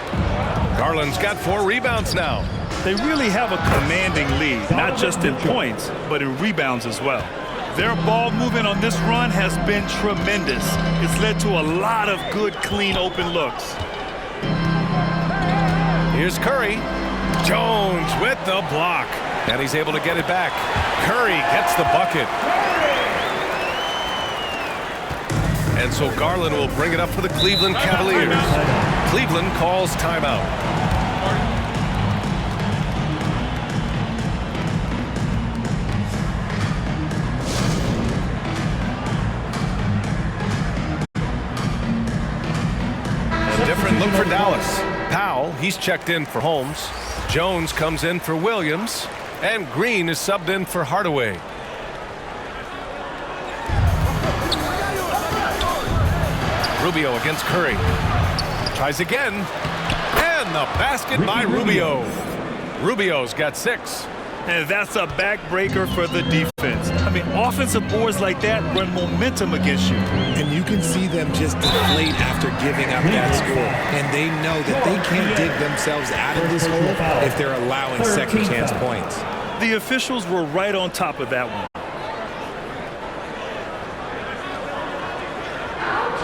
Garland's got 4 rebounds now. They really have a commanding lead, not just in points, but in rebounds as well. Their ball movement on this run has been tremendous. It's led to a lot of good, clean, open looks. Here's Curry. Jones with the block. And he's able to get it back. Curry gets the bucket. And so Garland will bring it up for the Cleveland Cavaliers. Cleveland calls timeout. A different look for Dallas. Powell, he's checked in for Holmes. Jones comes in for Williams. And Green is subbed in for Hardaway. Rubio against Curry. Tries again. And the basket by Rubio. Rubio's got 6. And that's a backbreaker for the defense. I mean, offensive boards like that run momentum against you. And you can see them just deflate after giving up that score. And they know that they can't dig themselves out of this hole if they're allowing second chance points. The officials were right on top of that one.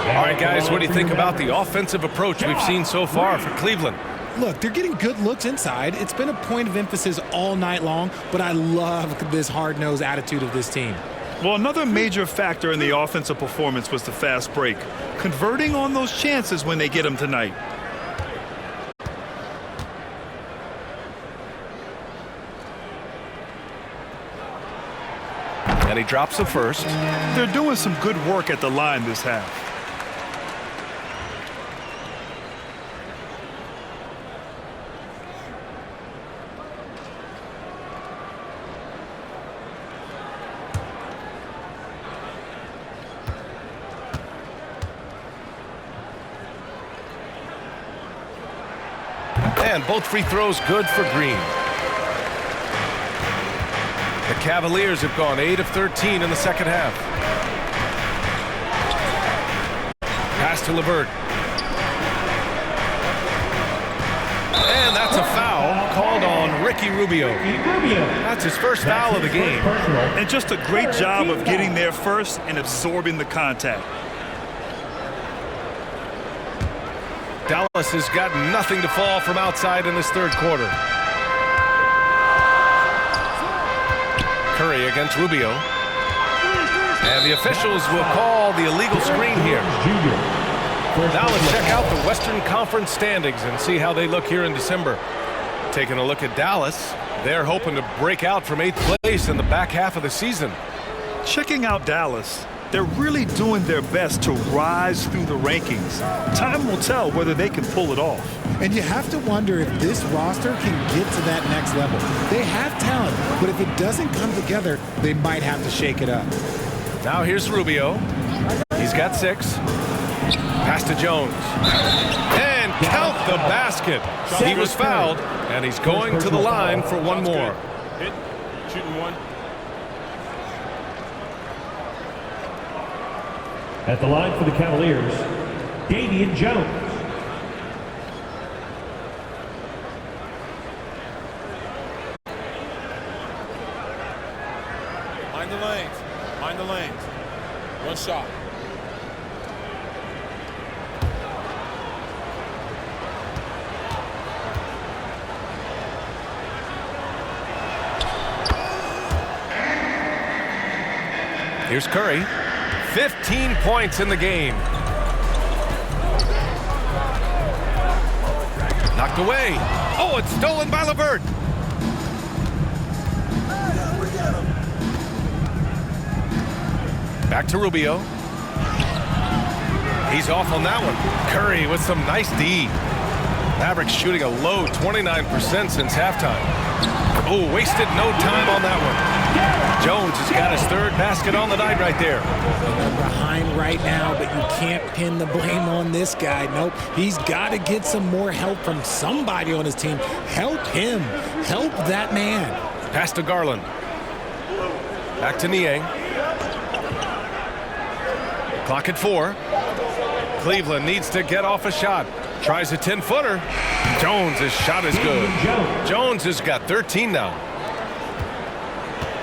All right, guys, what do you think about the offensive approach we've seen so far for Cleveland? Look, they're getting good looks inside. It's been a point of emphasis all night long, but I love this hard-nosed attitude of this team. Well, another major factor in the offensive performance was the fast break, converting on those chances when they get them tonight. And he drops the first. They're doing some good work at the line this half. And both free throws good for Green. The Cavaliers have gone 8 of 13 in the second half. Pass to LeVert. And that's a foul called on Ricky Rubio. That's his first foul of the game. And just a great job of getting there first and absorbing the contact. Dallas has got nothing to fall from outside in this third quarter. Curry against Rubio. And the officials will call the illegal screen here. Now let's check out the Western Conference standings and see how they look here in December. Taking a look at Dallas, they're hoping to break out from 8th place in the back half of the season. Checking out Dallas, they're really doing their best to rise through the rankings. Time will tell whether they can pull it off. And you have to wonder if this roster can get to that next level. They have talent, but if it doesn't come together, they might have to shake it up. Now here's Rubio. He's got 6. Pass to Jones. And count the basket. He was fouled, and he's going to the line for one more. Hit, shooting one. At the line for the Cavaliers, Damian Jones. Mind the lanes. Mind the lanes. One shot. Here's Curry. 15 points in the game. Knocked away. Oh, it's stolen by LeVert. Back to Rubio. He's off on that one. Curry with some nice D. Mavericks shooting a low 29% since halftime. Oh, wasted no time on that one. Jones has got his 3rd basket on the night right there. They're behind right now, but you can't pin the blame on this guy. Nope. He's got to get some more help from somebody on his team. Help him. Help that man. Pass to Garland. Back to Niang. Clock at 4. Cleveland needs to get off a shot. Tries a 10-footer. Jones' shot is good. Jones has got 13 now.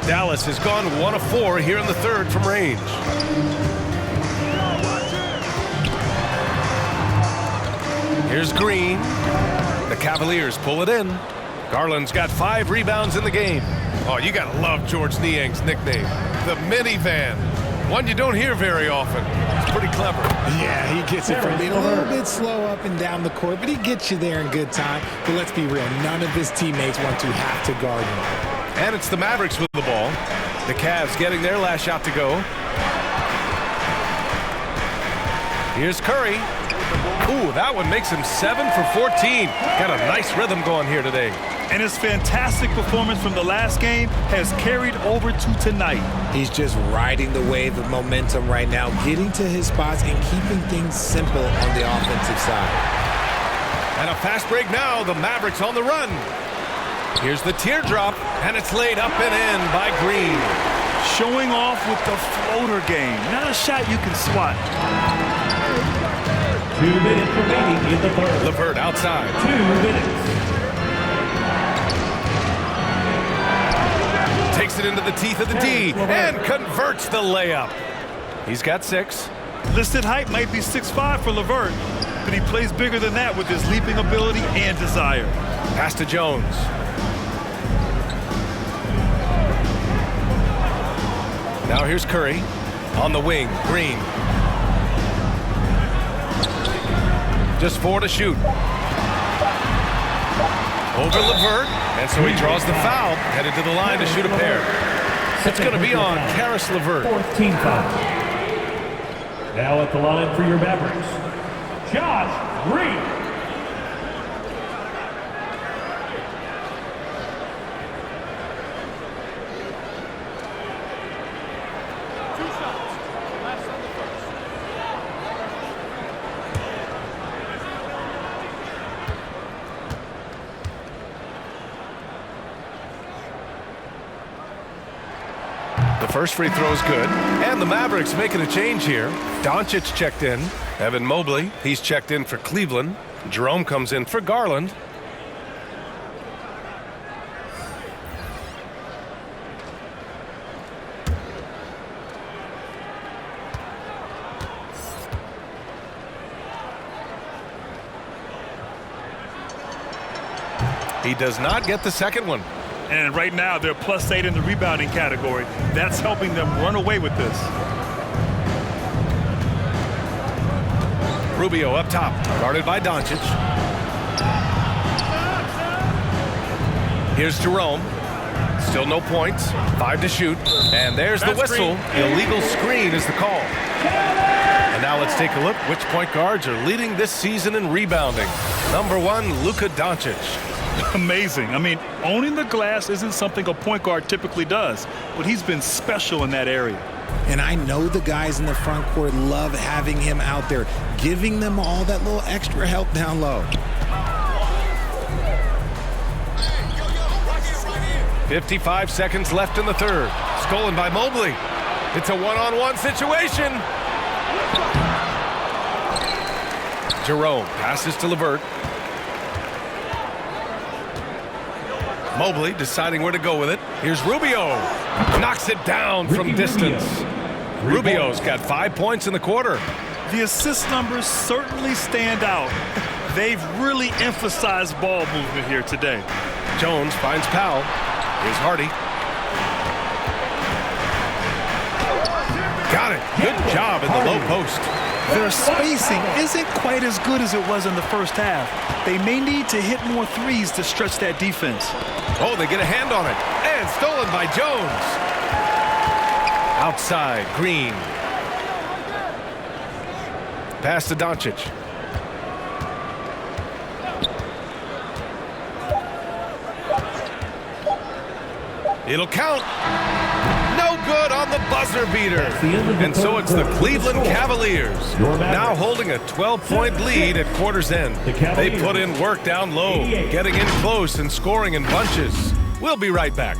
Dallas has gone 1 of 4 here in the third from range. Here's Green. The Cavaliers pull it in. Garland's got 5 rebounds in the game. Oh, you gotta love George Niang's nickname, the minivan. One you don't hear very often. It's pretty clever. Yeah, he gets it from being a little bit slow up and down the court, but he gets you there in good time. But let's be real, none of his teammates want to have to guard him. And it's the Mavericks with the ball. The Cavs getting their last shot to go. Here's Curry. Ooh, that one makes him 7 for 14. Got a nice rhythm going here today. And his fantastic performance from the last game has carried over to tonight. He's just riding the wave of momentum right now, getting to his spots and keeping things simple on the offensive side. And a fast break now. The Mavericks on the run. Here's the teardrop, and it's laid up and in by Green. Showing off with the floater game. Not a shot you can swat. 2 minutes remaining in the third. LeVert outside. 2 minutes. Takes it into the teeth of the D and converts the layup. He's got 6. Listed height might be 6'5" for LeVert, but he plays bigger than that with his leaping ability and desire. Pass to Jones. Now here's Curry. On the wing, Green. Just 4 to shoot. Over LeVert, and so he draws the foul, headed to the line to shoot a pair. It's going to be on Karis LeVert. 4th team foul. Now at the line for your Mavericks, Josh Green. The first free throw is good, and the Mavericks making a change here. Doncic checked in. Evan Mobley, he's checked in for Cleveland. Jerome comes in for Garland. He does not get the second one. And right now, they're +8 in the rebounding category. That's helping them run away with this. Rubio up top, guarded by Doncic. Here's Jerome. Still no points. 5 to shoot. And there's the whistle. Illegal screen is the call. And now let's take a look which point guards are leading this season in rebounding. Number 1, Luka Doncic. Amazing. I mean, owning the glass isn't something a point guard typically does, but he's been special in that area. And I know the guys in the front court love having him out there, giving them all that little extra help down low. 55 seconds left in the third. Stolen by Mobley. It's a one-on-one situation. Jerome passes to LeVert. Mobley deciding where to go with it. Here's Rubio. Knocks it down from distance. Rubio's got 5 points in the quarter. The assist numbers certainly stand out. They've really emphasized ball movement here today. Jones finds Powell. Here's Hardy. Got it. Good job in the low post. Their spacing isn't quite as good as it was in the first half. They may need to hit more threes to stretch that defense. Oh, they get a hand on it. And stolen by Jones. Outside, Green. Pass to Doncic. It'll count. No good on the buzzer beater. And so it's the Cleveland Cavaliers now holding a 12-point lead at quarter's end. They put in work down low, getting in close and scoring in bunches. We'll be right back.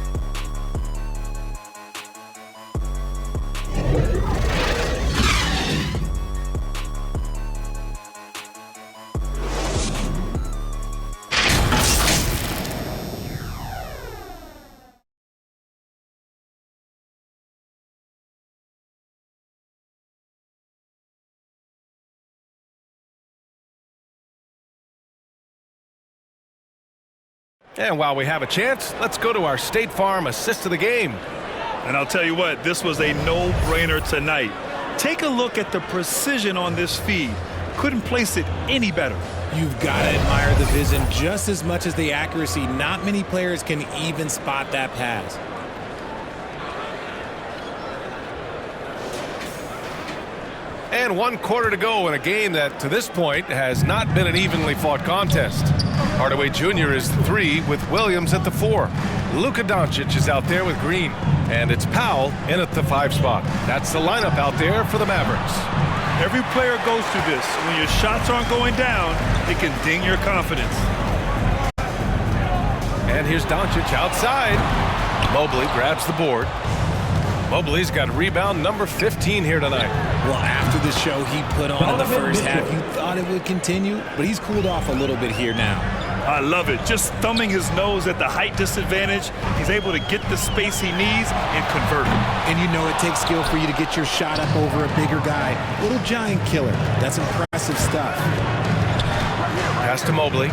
And while we have a chance, let's go to our State Farm assist of the game. And I'll tell you what, this was a no-brainer tonight. Take a look at the precision on this feed. Couldn't place it any better. You've got to admire the vision just as much as the accuracy. Not many players can even spot that pass. And 1 quarter to go in a game that, to this point, has not been an evenly fought contest. Hardaway Jr. is the 3 with Williams at the 4. Luka Doncic is out there with Green. And it's Powell in at the 5 spot. That's the lineup out there for the Mavericks. Every player goes through this. When your shots aren't going down, it can ding your confidence. And here's Doncic outside. Mobley grabs the board. Mobley's got rebound number 15 here tonight. Well, after the show he put on in the first half, you thought it would continue, but he's cooled off a little bit here now. I love it. Just thumbing his nose at the height disadvantage. He's able to get the space he needs and convert it. And you know it takes skill for you to get your shot up over a bigger guy. Little giant killer. That's impressive stuff. Pass to Mobley.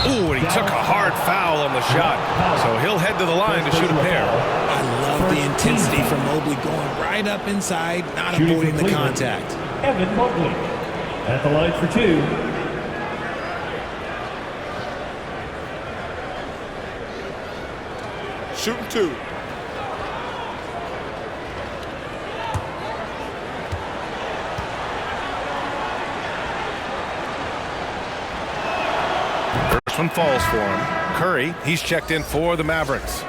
Ooh, and he took a hard foul on the shot. So he'll head to the line to shoot a pair. I love the intensity from Mobley going right up inside, not avoiding the contact. Evan Mobley at the line for 2. Shooting 2. First one falls for him. Curry, he's checked in for the Mavericks.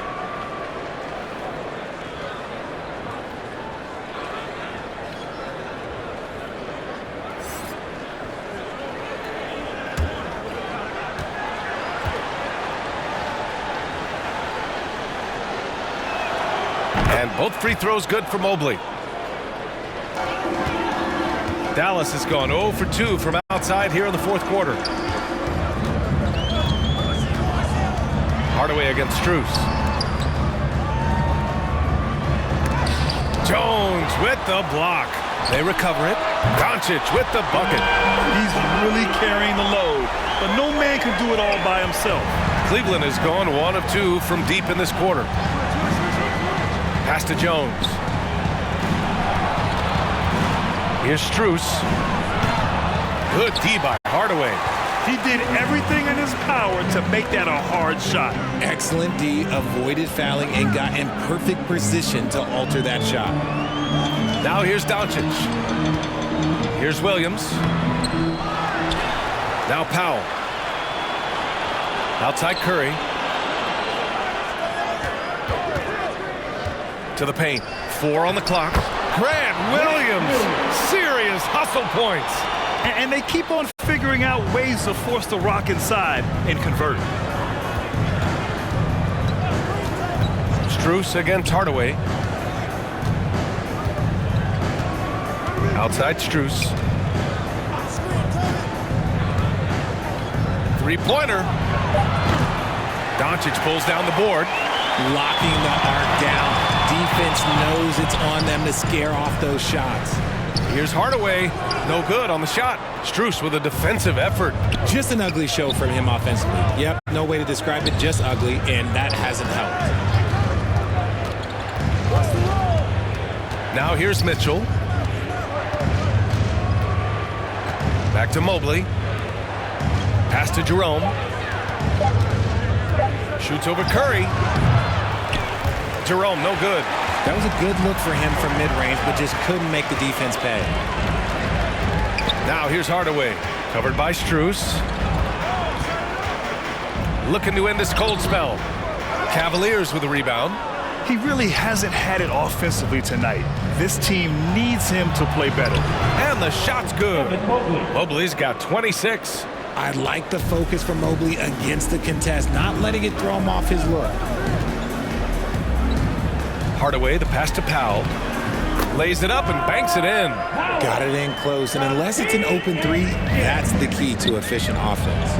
And both free throws good for Mobley. Dallas has gone 0 for 2 from outside here in the fourth quarter. Hardaway against Strus. Jones with the block. They recover it. Doncic with the bucket. He's really carrying the load, but no man can do it all by himself. Cleveland has gone 1 of 2 from deep in this quarter. Pass to Jones. Here's Strus. Good D by Hardaway. He did everything in his power to make that a hard shot. Excellent D, avoided fouling, and got in perfect position to alter that shot. Now here's Doncic. Here's Williams. Now Powell. Outside Curry. To the paint. 4 on the clock. Grant Williams. Serious hustle points. And they keep on figuring out ways to force the rock inside and convert. Strus against Hardaway. Outside Strus. Three-pointer. Doncic pulls down the board. Locking the arc down. Defense knows it's on them to scare off those shots. Here's Hardaway. No good on the shot. Strus with a defensive effort. Just an ugly show from him offensively. Yep, no way to describe it, just ugly, and that hasn't helped. Now here's Mitchell. Back to Mobley. Pass to Jerome. Shoots over Curry. Jerome, no good. That was a good look for him from mid-range, but just couldn't make the defense pay. Now here's Hardaway. Covered by Strus. Looking to end this cold spell. Cavaliers with a rebound. He really hasn't had it offensively tonight. This team needs him to play better. And the shot's good. Mobley's got 26. I like the focus from Mobley against the contest, not letting it throw him off his look. Hardaway, the pass to Powell. Lays it up and banks it in. Got it in close, and unless it's an open three, that's the key to efficient offense.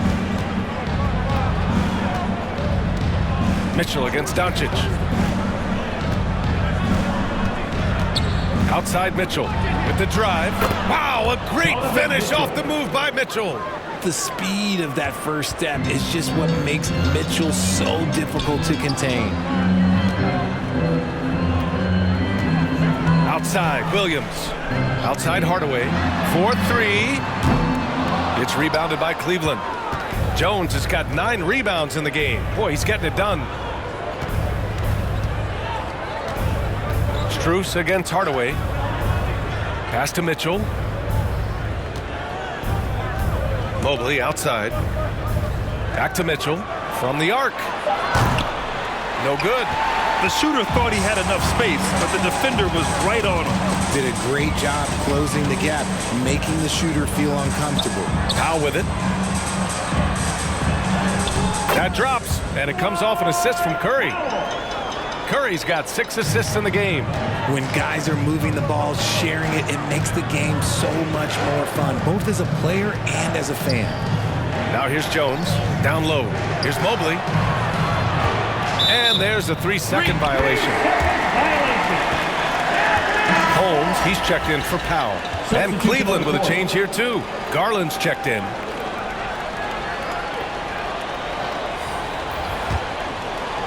Mitchell against Doncic. Outside Mitchell with the drive. Wow, a great finish off the move by Mitchell. The speed of that first step is just what makes Mitchell so difficult to contain. Outside, Williams. Outside, Hardaway. 4-3. It's rebounded by Cleveland. Jones has got 9 rebounds in the game. Boy, he's getting it done. Strus against Hardaway. Pass to Mitchell. Mobley outside. Back to Mitchell. From the arc. No good. The shooter thought he had enough space, but the defender was right on him. Did a great job closing the gap, making the shooter feel uncomfortable. Powell with it. That drops, and it comes off an assist from Curry. Curry's got 6 assists in the game. When guys are moving the ball, sharing it, it makes the game so much more fun, both as a player and as a fan. Now here's Jones, down low. Here's Mobley. And there's a 3-second violation. Holmes, he's checked in for Powell. And Cleveland with a change here too. Garland's checked in.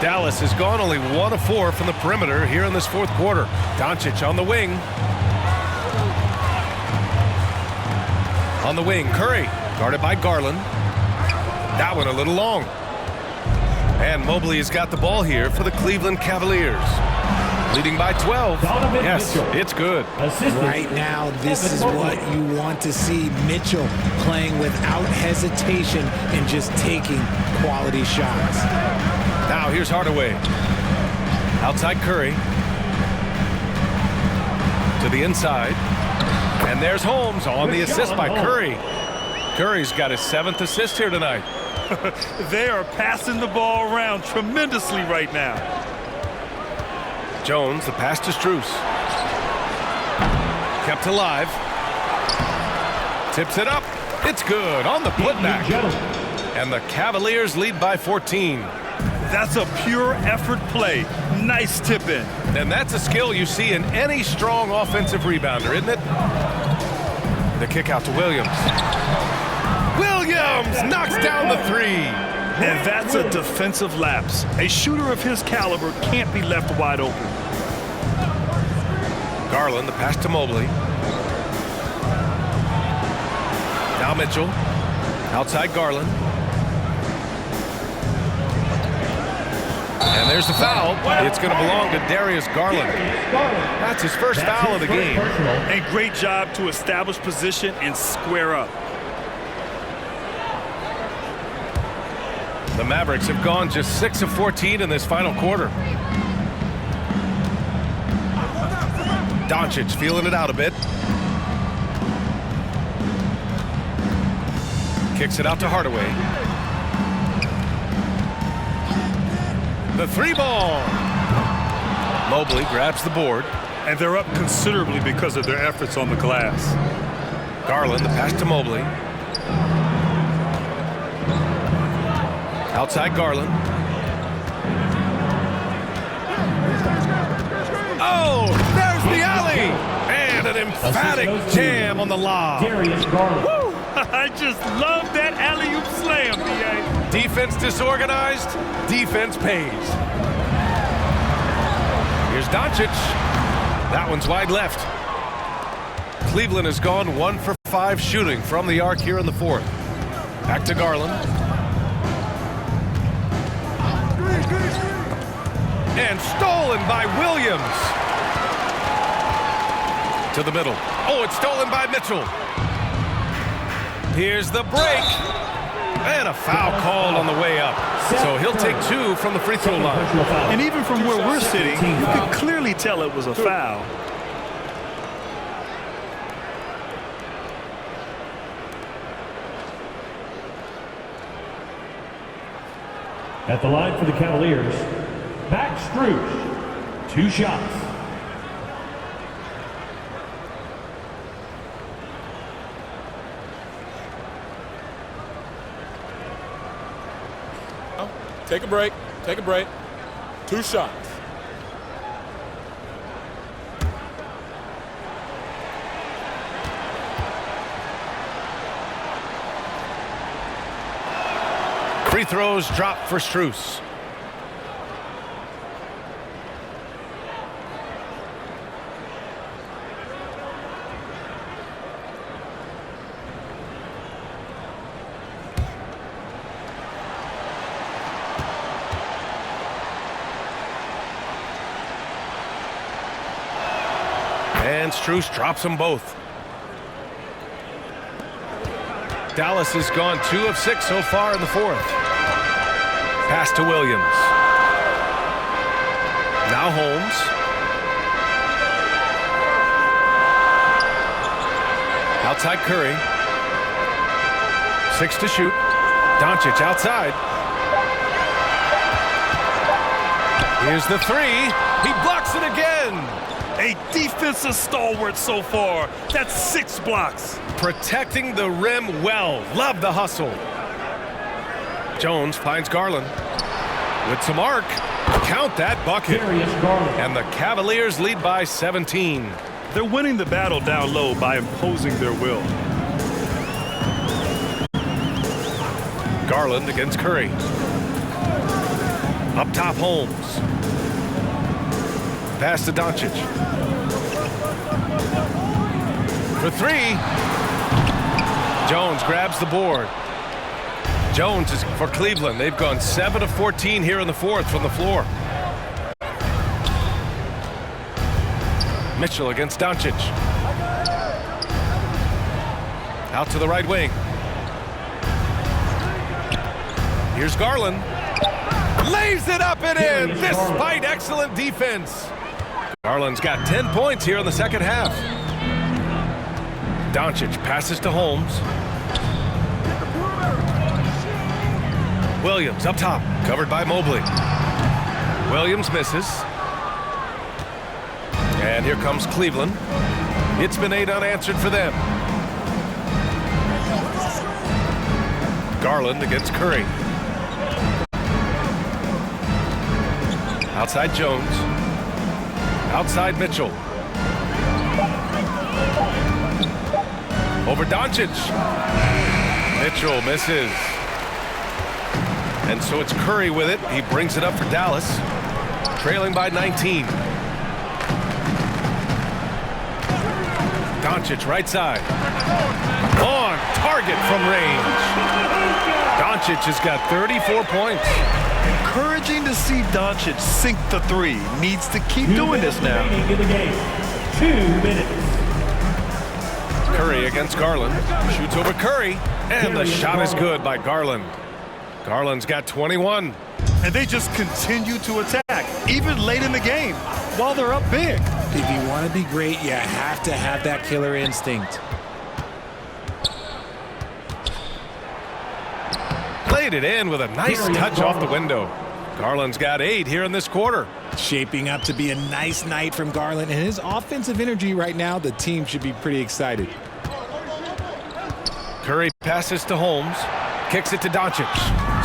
Dallas has gone only 1 of 4 from the perimeter here in this fourth quarter. Doncic on the wing. On the wing, Curry, guarded by Garland. That one a little long. And Mobley has got the ball here for the Cleveland Cavaliers. Leading by 12. Yes, it's good. Right now, this is what you want to see. Mitchell playing without hesitation and just taking quality shots. Now here's Hardaway. Outside Curry. To the inside. And there's Holmes on the assist by Curry. Curry's got his 7th assist here tonight. They are passing the ball around tremendously right now. Jones, the pass to Strus. Kept alive. Tips it up. It's good on the putback. And the Cavaliers lead by 14. That's a pure effort play. Nice tip in. And that's a skill you see in any strong offensive rebounder, isn't it? The kick out to Williams. Williams knocks down the 3. And that's a defensive lapse. A shooter of his caliber can't be left wide open. Garland, the pass to Mobley. Now Mitchell. Outside Garland. And there's the foul. It's going to belong to Darius Garland. That's his first foul of the game. A great job to establish position and square up. The Mavericks have gone just 6 of 14 in this final quarter. Doncic feeling it out a bit. Kicks it out to Hardaway. The 3-ball. Mobley grabs the board. And they're up considerably because of their efforts on the glass. Garland, the pass to Mobley. Outside Garland. Oh, there's the alley. And an emphatic jam on the lob. Darius Garland. Woo! I just love that alley-oop slam, B.A. Defense disorganized, defense pays. Here's Doncic. That one's wide left. Cleveland has gone 1 for 5 shooting from the arc here in the fourth. Back to Garland. And stolen by Williams. To the middle. Oh, it's stolen by Mitchell. Here's the break. And a foul called on the way up. So he'll take 2 from the free throw line. And even from where we're sitting, you could clearly tell it was a foul. At the line for the Cavaliers, Max Strus, 2 shots. Take a break. Take a break. 2 shots. Free throws drop for Strus. And Strus drops them both. Dallas has gone 2 of 6 so far in the fourth. Pass to Williams. Now Holmes. Outside Curry. 6 to shoot. Doncic outside. Here's the three. He blocks it again. A defensive stalwart so far. That's 6 blocks. Protecting the rim well. Love the hustle. Jones finds Garland with some arc. Count that bucket. And the Cavaliers lead by 17. They're winning the battle down low by imposing their will. Garland against Curry. Up top, Holmes. Pass to Doncic. For three. Jones grabs the board. Jones is for Cleveland. They've gone 7 of 14 here in the fourth from the floor. Mitchell against Doncic. Out to the right wing. Here's Garland. Lays it up and in despite excellent defense. Garland's got 10 points here in the second half. Doncic passes to Holmes. Williams up top, covered by Mobley. Williams misses. And here comes Cleveland. It's been 8 unanswered for them. Garland against Curry. Outside Jones. Outside Mitchell. Over Doncic. Mitchell misses. And so it's Curry with it. He brings it up for Dallas. Trailing by 19. Doncic right side. On target from range. Doncic has got 34 points. Encouraging to see Doncic sink the three. Needs to keep doing this now. 2 minutes. Curry against Garland. Shoots over Curry. And the shot is good by Garland. Garland's got 21. And they just continue to attack, even late in the game, while they're up big. If you want to be great, you have to have that killer instinct. Played it in with a nice touch off the window. Garland's got 8 here in this quarter. Shaping up to be a nice night from Garland, and his offensive energy right now, the team should be pretty excited. Curry passes to Holmes. Kicks it to Doncic.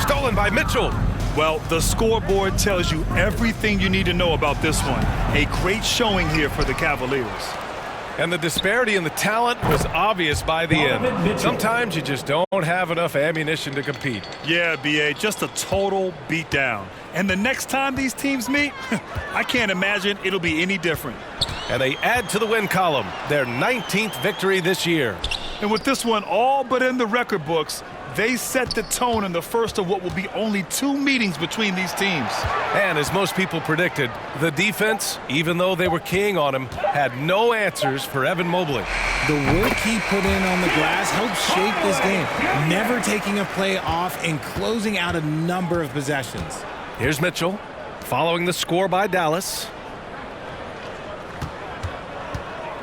Stolen by Mitchell. Well, the scoreboard tells you everything you need to know about this one. A great showing here for the Cavaliers. And the disparity in the talent was obvious by the end. Sometimes you just don't have enough ammunition to compete. Yeah, B.A., just a total beatdown. And the next time these teams meet, I can't imagine it'll be any different. And they add to the win column, their 19th victory this year. And with this one all but in the record books, they set the tone in the first of what will be only 2 meetings between these teams. And as most people predicted, the defense, even though they were keying on him, had no answers for Evan Mobley. The work he put in on the glass helped shape this game, never taking a play off and closing out a number of possessions. Here's Mitchell, following the score by Dallas.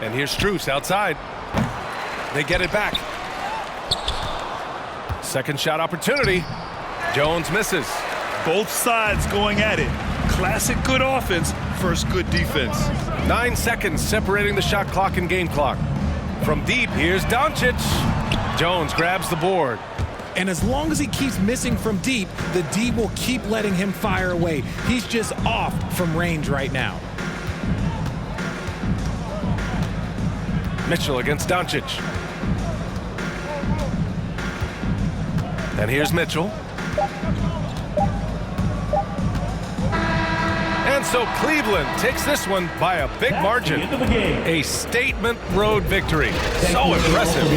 And here's Strus outside. They get it back. Second shot opportunity. Jones misses. Both sides going at it. Classic good offense versus good defense. 9 seconds separating the shot clock and game clock. From deep, here's Doncic. Jones grabs the board. And as long as he keeps missing from deep, the D will keep letting him fire away. He's just off from range right now. Mitchell against Doncic. And here's Mitchell. And so Cleveland takes this one by a big margin. A statement road victory. So impressive.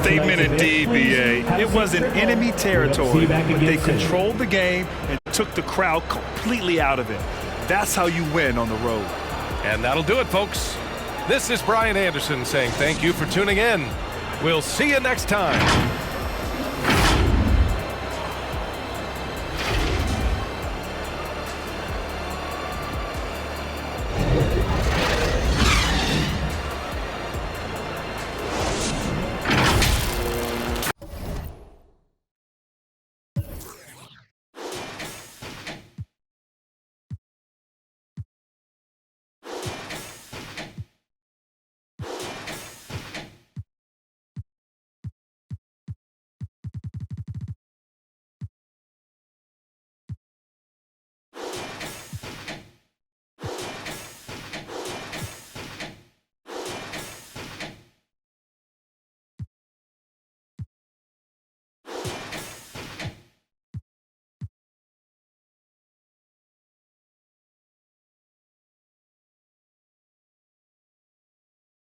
Statement indeed, B.A. It was in enemy territory, but they controlled the game and took the crowd completely out of it. That's how you win on the road. And that'll do it, folks. This is Brian Anderson saying thank you for tuning in. We'll see you next time.